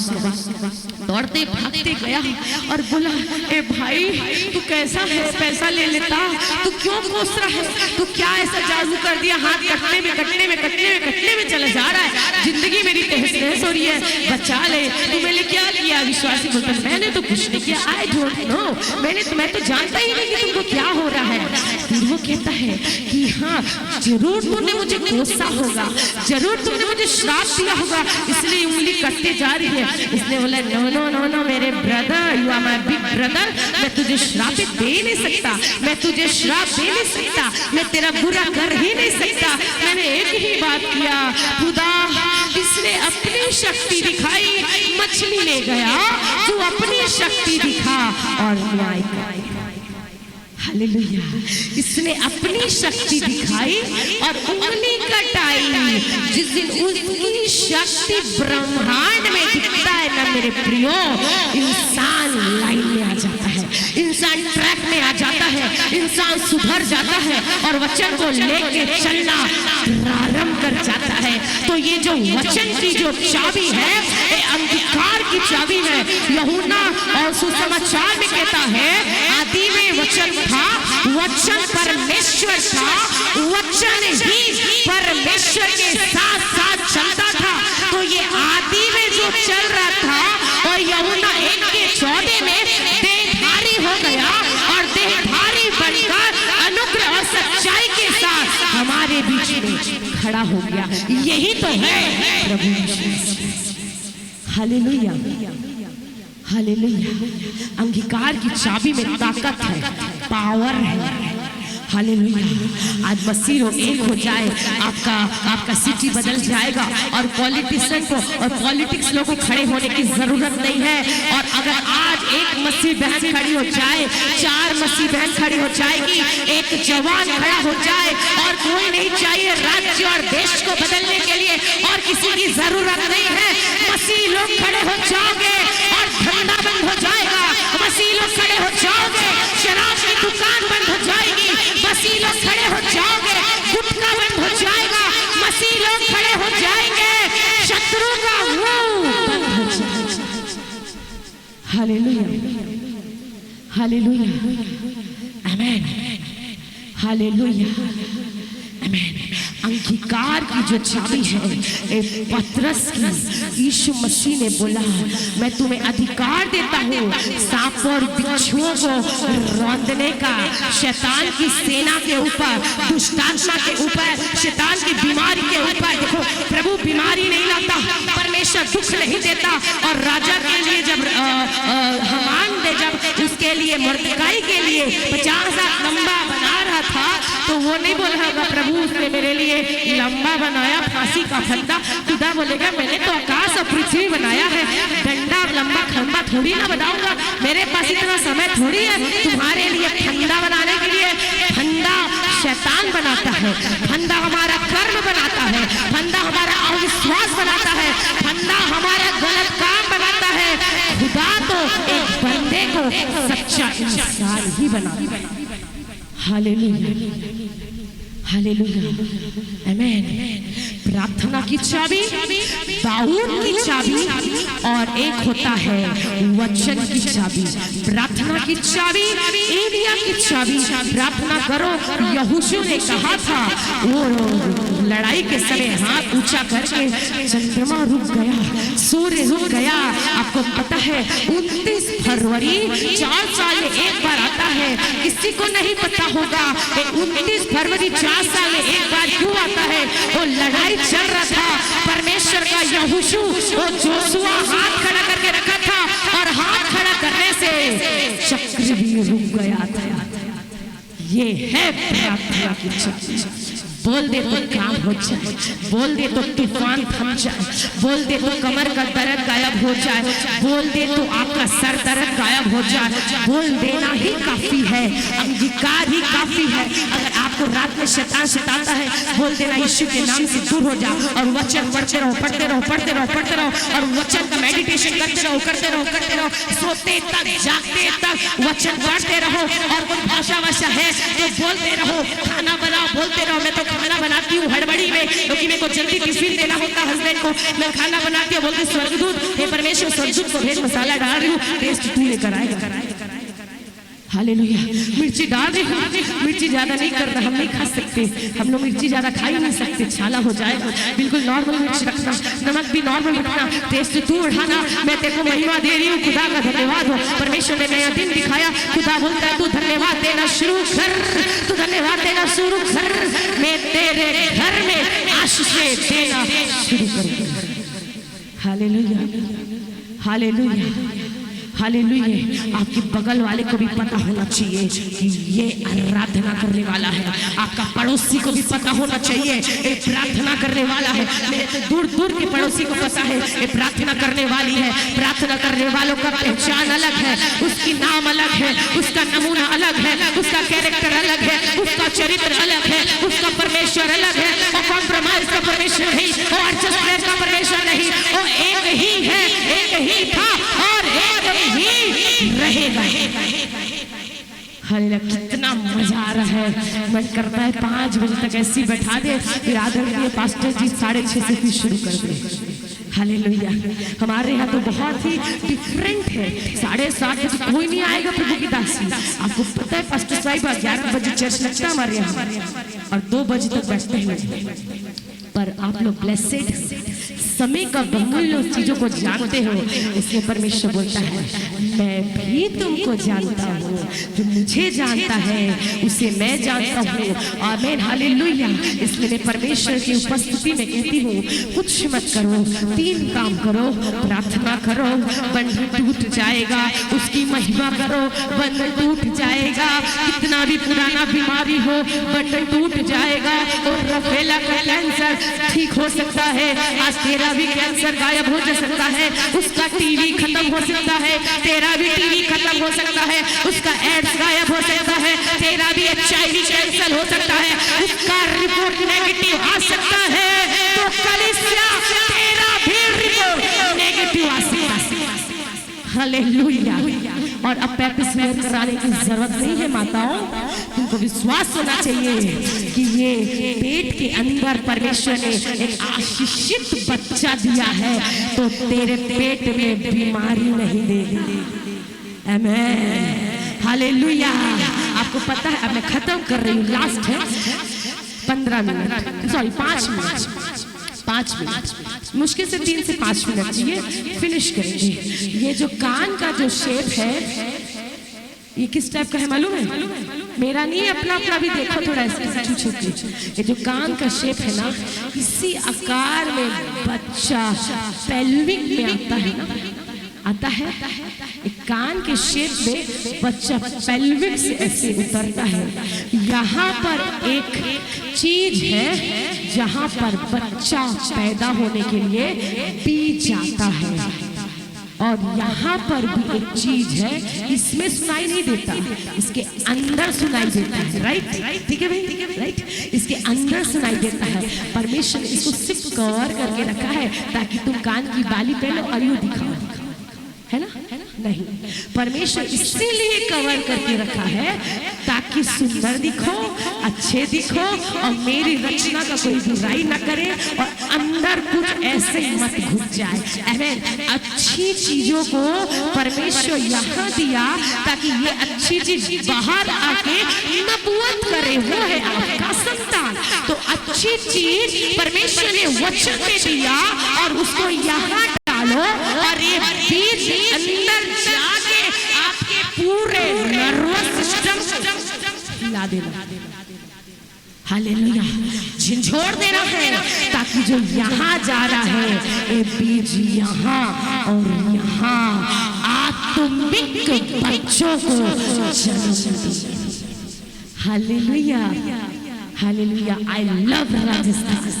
दौड़ते भागते गया और बोला ए भाई तू कैसा है, पैसा ले लेता, तू क्यों कोस रहा है, तू क्या ऐसा जादू कर दिया, हाथ कटने में चला जा रहा है, जिंदगी मेरी तहस नहस हो रही है, बचा ले, तू मैंने क्या किया। विश्वासी बोलता मैंने तो कुछ नहीं किया, आई डोंट नो, मैं तो जानता ही नहीं कि तुमको क्या हो रहा है। फिर वो कहता है कि हाँ जरूर तुमने मुझे कोसा होगा, जरूर तुमने मुझे श्राप दिया होगा, इसलिए उंगली कटते जा रही है। इसने बोला नो मेरे brother, you are my big brother, मैं तुझे श्राप दे नहीं सकता, मैं तुझे श्राप दे नहीं सकता, मैं तेरा बुरा कर ही नहीं सकता। मैंने एक ही बात किया, खुदा इसने अपनी शक्ति दिखाई, मछली ले गया, तू अपनी शक्ति दिखा और न्याय कर। हालेलुया। इसने अपनी शक्ति दिखाई और उंगली कटाई। जिस दिन उसकी शक्ति ब्रह्मांड में दिखता है ना मेरे प्रियो, इंसान लाइन में आ जाता है, इंसान ट्रैक में आ जाता है, इंसान सुधर जाता है और वचन को लेके चलना प्रारंभ कर जाता है। तो ये जो वचन की जो चाबी है, ये अंधकार की चाबी है। यूहन्ना और सुसमाचार में कहता है आदि में वचन था, वचन परमेश्वर था, वचन ही परमेश्वर के साथ साथ चलता था। तो ये आदि में जो चल रहा था और यूहन्ना 1:14 में देहधारी हो गया और देहधारी बनकर अनुग्रह और सच्चाई के साथ हमारे बीच में खड़ा हो गया। यही तो है प्रभु यीशु। Hallelujah, hallelujah. अंधकार की चाबी में ताकत है, पावर है। हालेलुया। आज मसीह लोग एक हो जाए, आपका सिटी बदल जाएगा और पॉलिटिशियन को और पॉलिटिक्स लोगों को खड़े होने की जरूरत नहीं है। और अगर आज एक मसीह बहन खड़ी हो जाए, 4 मसीह बहन खड़ी हो जाएगी, एक जवान खड़ा हो जाए, और कोई नहीं चाहिए राज्य और देश को बदलने के लिए, और किसी की जरूरत नहीं है। मसीह लोग खड़े हो जाओगे और धंधा बंद हो जाएगा। मसीह लोग खड़े हो जाओगे, शराब की दुकान बंद हो जाएगी। मसीह लोग खड़े हो जाओगे, गुटखा बंद हो जाएगा। मसीह लोग खड़े हो जाएंगे, शत्रु का मुंह बंद हो जाएगा। हालेलुया, हालेलुया, आमेन, हालेलुया, आमेन। अंगीकार की जो चाबी है पतरस की, यीशु मसीह ने बोला, मैं तुम्हें अधिकार देता हूँ सांप और बिच्छुओं को रौंदने का, शैतान की सेना के ऊपर, दुष्टात्मा के ऊपर, शैतान की बीमारी के ऊपर। देखो, प्रभु बीमारी नहीं लाता, परमेश्वर दुख नहीं देता। और राजा के लिए जब हामान ने जब उसके लिए मुर्दकाई के लिए 50,000 लंबा बना रहा था, तो वो नहीं बोल रहा था प्रभु उसने मेरे लिए लंबा बनाया फांसी का फंदा। खुदा बोलेगा मैंने तो आकाश और पृथ्वी बनाया है, डंडा लंबा खंबा थोड़ी ना बनाऊंगा। मेरे पास इतना समय थोड़ी है तुम्हारे लिए फंदा बनाने के लिए। फंदा शैतान बनाता है, फंदा हमारा कर्म बनाता है, फंदा हमारा अविश्वास बनाता है, फंदा हमारा गलत काम बनाता है। खुदा तो एक बंदे को सच्चा इंसान ही बनाता है। हालेलुया, हालेलुया, आमेन। प्रार्थना की चाबी दाऊद की चाबी, और एक होता है वचन की चाबी। प्रार्थना की चाबी एलिया की चाबी। प्रार्थना करो, यहोशू ने कहा था, वो लड़ाई के समय हाथ ऊंचा करके चंद्रमा रुक गया, सूर्य रुक गया। आपको पता है 29 फरवरी 4 साल में एक बार आता है, किसी को नहीं पता होगा 29 फरवरी 4 साल में एक बार क्यों आता है। वो लड़ाई चल रहा था, परमेश्वर का यहोशू वो जोशुआ हाथ खड़ा करके रखा था, और हाथ खड़ा करने से चक्र भी रुक गया था। ये है प्रार्थना की चाबी। बोल दे तो काम हो जाए, बोल दे तो तूफान थम जाए, बोल दे तो कमर का दर्द गायब हो जाए, बोल दे तो आपका सर दर्द गायब हो जाए। बोल देना ही काफी है, अंगीकार ही काफी है। अगर आपको रात में शैतान सताता है, बोल देना यीशु के नाम से दूर हो जाओ, और वचन पढ़ते रहो, पढ़ते रहो, पढ़ते रहो, पढ़ते रहो, और वचन का मेडिटेशन करते रहो, करते रहो, करते रहो, सोते तक जागते तक वचन पढ़ते रहो। और कोई भाषा है तो बोलते रहो, खाना बनाओ, बोलते रहो। मैं तो खाना बनाती हूँ हड़बड़ी में, क्योंकि मेरे को जल्दी टिफिन देना होता हस्बैंड को। मैं खाना बनाती हूँ, बोलती स्वर्गदूत हे परमेश्वर, स्वर्गदूत को भेज, मसाला डाल रही हूँ, टेस्ट तू लेकर आएगा। हालेलुया। मिर्ची डाल रही हूँ, मिर्ची ज्यादा नहीं करना, हम नहीं खा सकते, हम लोग मिर्ची ज्यादा खा ही नहीं सकते, छाला हो जाएगा। बिल्कुल नॉर्मल मिर्च रखना, नमक भी नॉर्मल रखना, टेस्ट तू बढ़ाना। मैं तेरे को महिमा दे रही हूँ, खुदा का धन्यवाद हो। परमेश्वर ने नया दिन दिखाया, खुदा बोलता है तू धन्यवाद देना शुरू कर, तू धन्यवाद देना शुरू कर, मैं तेरे घर में आशीषें देना शुरू करूंगा। Hallelujah, hallelujah, hallelujah. आपके बगल वाले को भी पता होना चाहिए कि ये आराधना करने वाला है। आपका पड़ोसी को भी पता होना चाहिए ये प्रार्थना करने वाला है। मेरे दूर दूर के पड़ोसी को पता है ये प्रार्थना करने वाली है। प्रार्थना करने वालों का पहचान अलग है, उसकी नाम अलग है, उसका नमूना अलग है, उसका कैरेक्टर अलग है, उसका चरित्र अलग है, उसका परमेश्वर अलग है। और कॉम्प्रोमाइज का परमेश्वर नहीं, और एडजस्टमेंट का परमेश्वर नहीं, वो एक ही है, एक ही था और एक ही रहेगा। हालेलुया। कितना मजा आ रहा है, मन करता है 5 बजे तक ऐसी बैठा दे, फिर आदरणीय पास्टर जी 6:30 से फिर शुरू कर दे। हालेलुया। हमारे यहाँ तो बहुत ही डिफरेंट है, 7:30 बजे कोई नहीं आएगा प्रभु की दासी। आपको पता है पास्टर साहिब 11 बजे चर्च लगता है हमारे यहाँ, और 2 बजे तक बैठते हैं। पर आप लोग ब्लेसेड, समय का बहुमूल्य चीजों को जानते हो, इसलिए परमेश्वर बोलता है मैं भी तुमको जानता हूँ, जो मुझे जानता है उसे मैं जानता हूँ। आमीन, हालेलुया। इसलिए मैं परमेश्वर की उपस्थिति में कहती हूँ, कुछ मत करो, 3 काम करो। प्रार्थना करो, बंधन टूट जाएगा। उसकी महिमा करो, बंधन टूट जाएगा। कितना भी पुराना बीमारी हो, बंधन टूट जाएगा। और रफेला का कैंसर ठीक हो सकता है। आज तेरा भी कैंसर गायब हो सकता है। उसका टीवी खत्म हो सकता है, तेरा भी टीवी खत्म हो सकता है। उसका एड्स गायब हो सकता है, तेरा भी HIV कैंसर हो सकता है। उसका रिपोर्ट नेगेटिव आ सकता है, तो कलीसिया तेरा भी रिपोर्ट नेगेटिव आ सकता है। हालेलुया। और अब 35 मिनट कराने की जरूरत नहीं है माताओं, तुमको विश्वास होना चाहिए कि ये पेट के अंदर परमेश्वर ने एक आशीषित बच्चा दिया है, तो तेरे पेट में बीमारी नहीं देगी। आमीन, हालेलुया। आपको पता है, अब मैं खत्म कर रही हूँ, लास्ट है 15 मिनट, सॉरी 5 मिनट, मुश्किल से 3 से 5 मिनट चाहिए, फिनिश करेंगे। ये जो कान का जो शेप है, ये किस टाइप का है मालूम है? मेरा नहीं, अपना अपना भी देखो थोड़ा ऐसे छूछे। ये जो कान का शेप है ना, इसी आकार में बच्चा पेल्विक में आता है ना, आता है। एक कान के शेप में बच्चा पेल्विक से ऐसे उतरता है। यहाँ पर एक चीज है जहाँ पर बच्चा पैदा होने के लिए बीज जाता है, और यहाँ पर भी एक चीज है, इसमें सुनाई नहीं देता, इसके अंदर सुनाई देता है। राइट, ठीक है भाई, राइट, इसके अंदर सुनाई देता है। परमेश्वर ने इसको सिर्फ कवर करके रखा है ताकि तुम कान की बाली पहनो और यूं दिखाओ, है ना? नहीं, परमेश्वर इसीलिए कवर करके रखा है ताकि सुंदर दिखो, अच्छे दिखो, और मेरी रचना का कोई बुराई ना करे, और अंदर कुछ ऐसे मत घुस जाए। आमीन। अच्छी चीजों को परमेश्वर यहाँ दिया ताकि ये अच्छी चीज बाहर आके नबूवत करे, वो है आपका संतान। तो अच्छी चीज परमेश्वर ने वचन में दिया और उसको यहाँ डालो, और ये बीज अंदर जाके आपके पूरे नर्वस सिस्टम हिला देना। हालेलुया, झंझोड़ देना है, ताकि जो यहाँ जा रहा है ये बीज यहाँ और यहाँ आत्मिक बच्चों को जन्म दे। Hallelujah, hallelujah. I love Rajasthan,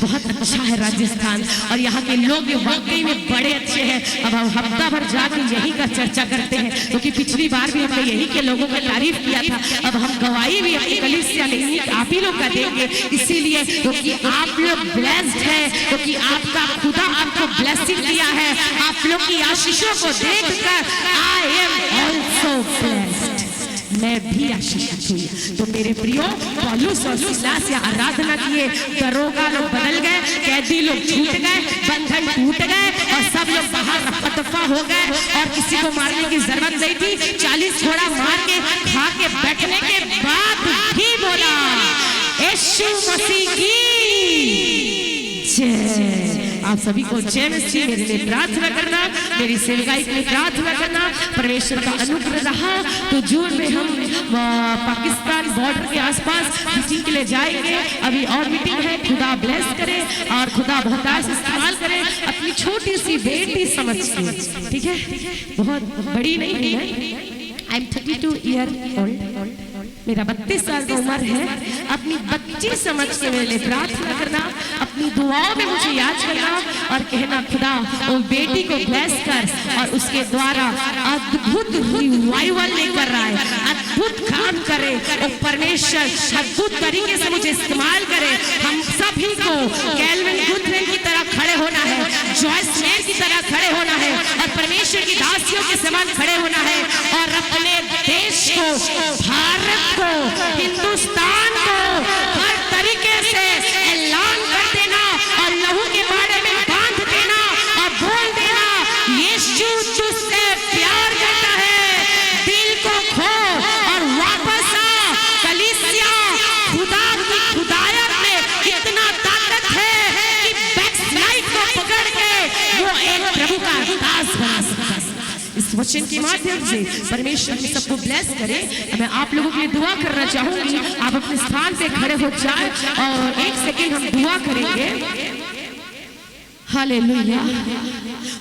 बहुत अच्छा है राजस्थान, और यहाँ के लोग वाकई में बड़े अच्छे हैं। अब हम हफ्ता भर जाके यही का चर्चा करते हैं, क्योंकि पिछली बार भी हमने यही के लोगों का तारीफ किया था। अब हम गवाही भी अपनी कलीसिया नहीं, आप ही लोग का देंगे, इसीलिए क्योंकि आप लोग ब्लेस्ड हैं, क्योंकि आपका खुदा आपको ब्लेसिंग दिया है। आप लोग की आशीषों को देखकर आई एम ऑल्सो ब्लेस्ड, मैं भी आशीषित हुई। तो मेरे प्रियो, पौलुस और सीलास या आराधना किए, दरोगा लोग बदल गए, कैदी लोग छूट गए, बंधन टूट गए, और सब लोग बाहर रफा दफा हो गए, और किसी को मारने की जरूरत नहीं थी। 40 घोड़ा मार के खा के बैठने के बाद भी बोला, यीशु मसीह की जय। आप सभी को जय मसीह। मेरे लिए प्रार्थना करना, मेरी सेवकाई के लिए प्रार्थना करना। परमेश्वर का अनुग्रह रहा तो जून में हम पाकिस्तान बॉर्डर के आसपास मीटिंग के लिए जाएंगे। अभी और मीटिंग है, खुदा ब्लेस करे और खुदा बहुत से इस्तेमाल करे अपनी छोटी सी बेटी समझ के, ठीक है? बहुत बड़ी नहीं है। आई एम 32 ईयर ओल्ड, मेरा 32 साल की उम्र है। अपनी बच्ची समझ के मेरे लिए प्रार्थना करना, अपनी दुआओं में मुझे याद करना और कहना, खुदा वो बेटी को ब्लेस कर और उसके द्वारा अद्भुत रिवाइवल लेकर आए, अद्भुत काम करे। और परमेश्वर अद्भुत तरीके से मुझे इस्तेमाल करे। हम सभी को कैल्विन गुथरेन की तरह खड़े होना है, जॉयस मेयर की तरह खड़े होना है, और परमेश्वर की दासियों के समान खड़े होना है, और अपने देश को, भारत को, हिंदुस्तान को हर तरीके से ऐलान कर देना और लहू के बारे में बांध देना और बोल देना, यीशु तुझसे प्यार करता है, दिल को खो और वापस आ। कलीसिया खुदा की खुदायत में इतना ताकत है कि बैकस्लाइड को पकड़ के वो एक प्रभु का दास बना सकता है। इस वचन के माध्यम से परमेश्वर ने सबको ब्लेस करे। मैं आप लोगों के लिए दुआ करना चाहूंगी, आप अपने स्थान पे खड़े हो जाए और 1 सेकेंड हम दुआ करेंगे। हालेलुया।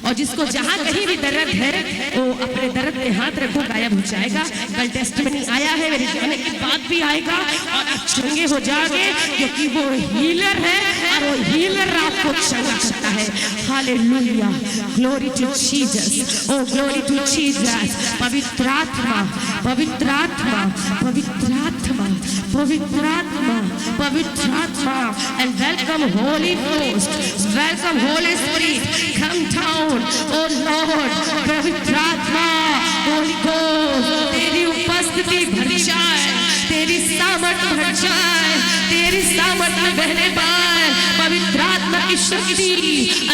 और जिसको जहां कहीं भी दर्द है वो अपने दर्द पे हाथ रखो, गायब हो जाएगा। कल टेस्टमनी आया है, मेरे जाने के बाद भी आएगा और आप चंगे हो जाओगे, क्योंकि वो हीलर है और वो हीलर आपको चंगा करता है। Hallelujah, glory to Jesus, O glory to Jesus. पवित्र आत्मा, पवित्र आत्मा, पवित्र आत्मा, पवित्र आत्मा, पवित्र आत्मा। And welcome holy ghost, welcome holy spirit, come down O Lord. पवित्र आत्मा, होली घोस्ट, तेरी उपस्थिति भर जाए, तेरी सामर्थ्य भर जाए, तेरी सामर्थ्य बहने पाए। पवित्र आत्मा की शक्ति,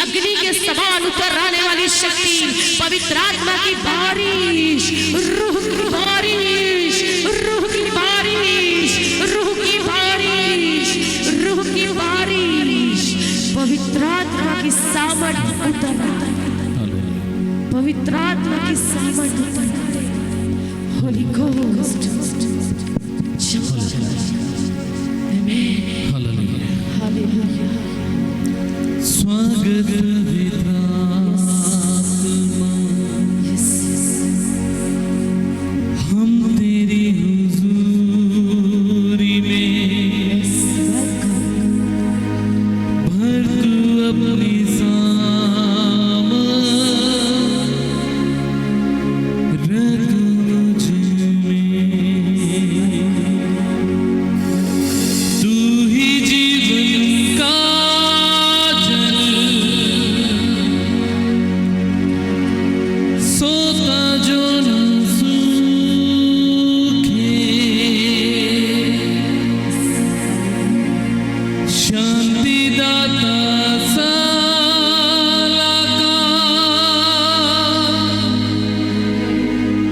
अग्नि के समान उतर आने वाली शक्ति, पवित्र आत्मा की बारिश, रूह की बारिश, रूह की बारिश, रूह की बारिश, रूह की बारिश। पवित्र आत्मा की सामर्थ्य उतर आए, पवित्र आत्मा की सामर्थ्य उतर आए। होली घोस्ट, स्वागत पवित्र आत्मा, हम तेरी हुजूरी में भर तू अपनी सामर्थ रख मुझ में। तू ही जीवन का सोता जो न सूखे, शांति दाता साला का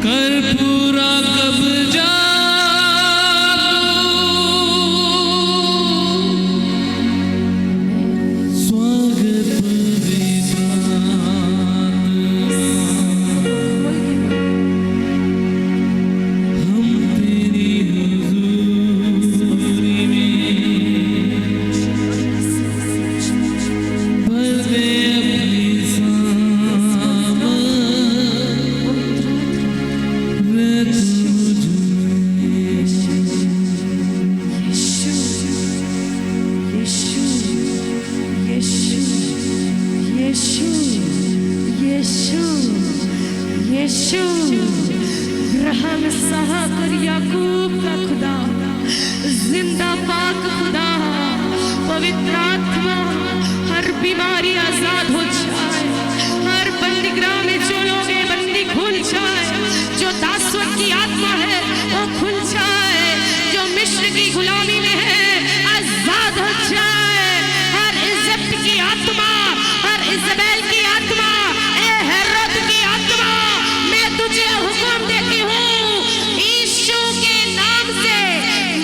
कर पूरा कब्जा। स्वागत पवित्र रहम सहाक और याकूब का खुदा, जिंदा पाक खुदा। पवित्र आत्मा, हर बीमारी आजाद हो जाए, हर बंदीगृह में जो लोग हैं बंदी खुल जाए, जो दासवत की आत्मा है वो खुल जाए, जो मिस्र की गुलामी में है आजाद हो जाए। हर इज्जत की आत्मा, हर इजबेल की आत्मा, ए हेरोद की आत्मा, मैं तुझे हुक्म देती हूँ, यीशु के नाम से,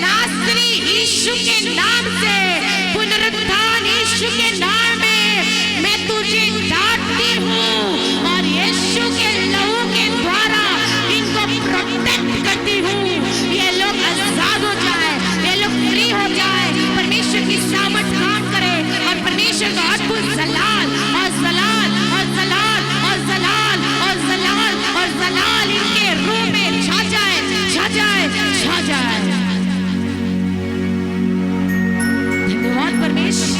नासरी यीशु के नाम से, पुनरुत्थान यीशु के नाम में मैं तुझे डांटती हूँ और यीशु के लहू के द्वारा इनको प्रोटेक्ट करती हूँ। ये लोग आजाद हो जाए, ये लोग फ्री हो जाए, परमेश्वर की सामर्थ काम करे और परमेश्वर का अद्भुत जलाल और जलाल और जलाल और जलाल और जलाल और जलाल इनके रूह में छा जाए, छा जाए, छा जाए। धन्यवाद परमेश्वर,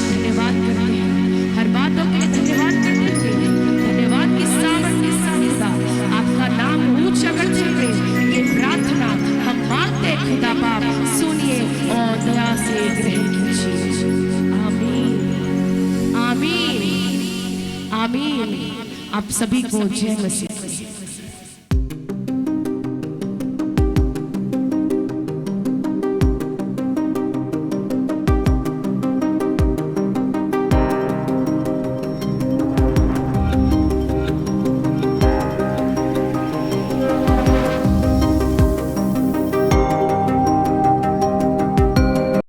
धन्यवाद करते हैं, हर बातों के लिए धन्यवाद करते हैं। धन्यवाद की सामर्थ के साथ आपका नाम ऊंचा करते हुए ये प्रार्थना हम मांगते हैं। खुदा बाप सुनिए और दया से ग्रहण कीजिए। आमीन, आमीन, आमीन। आप सभी को जय मसीह।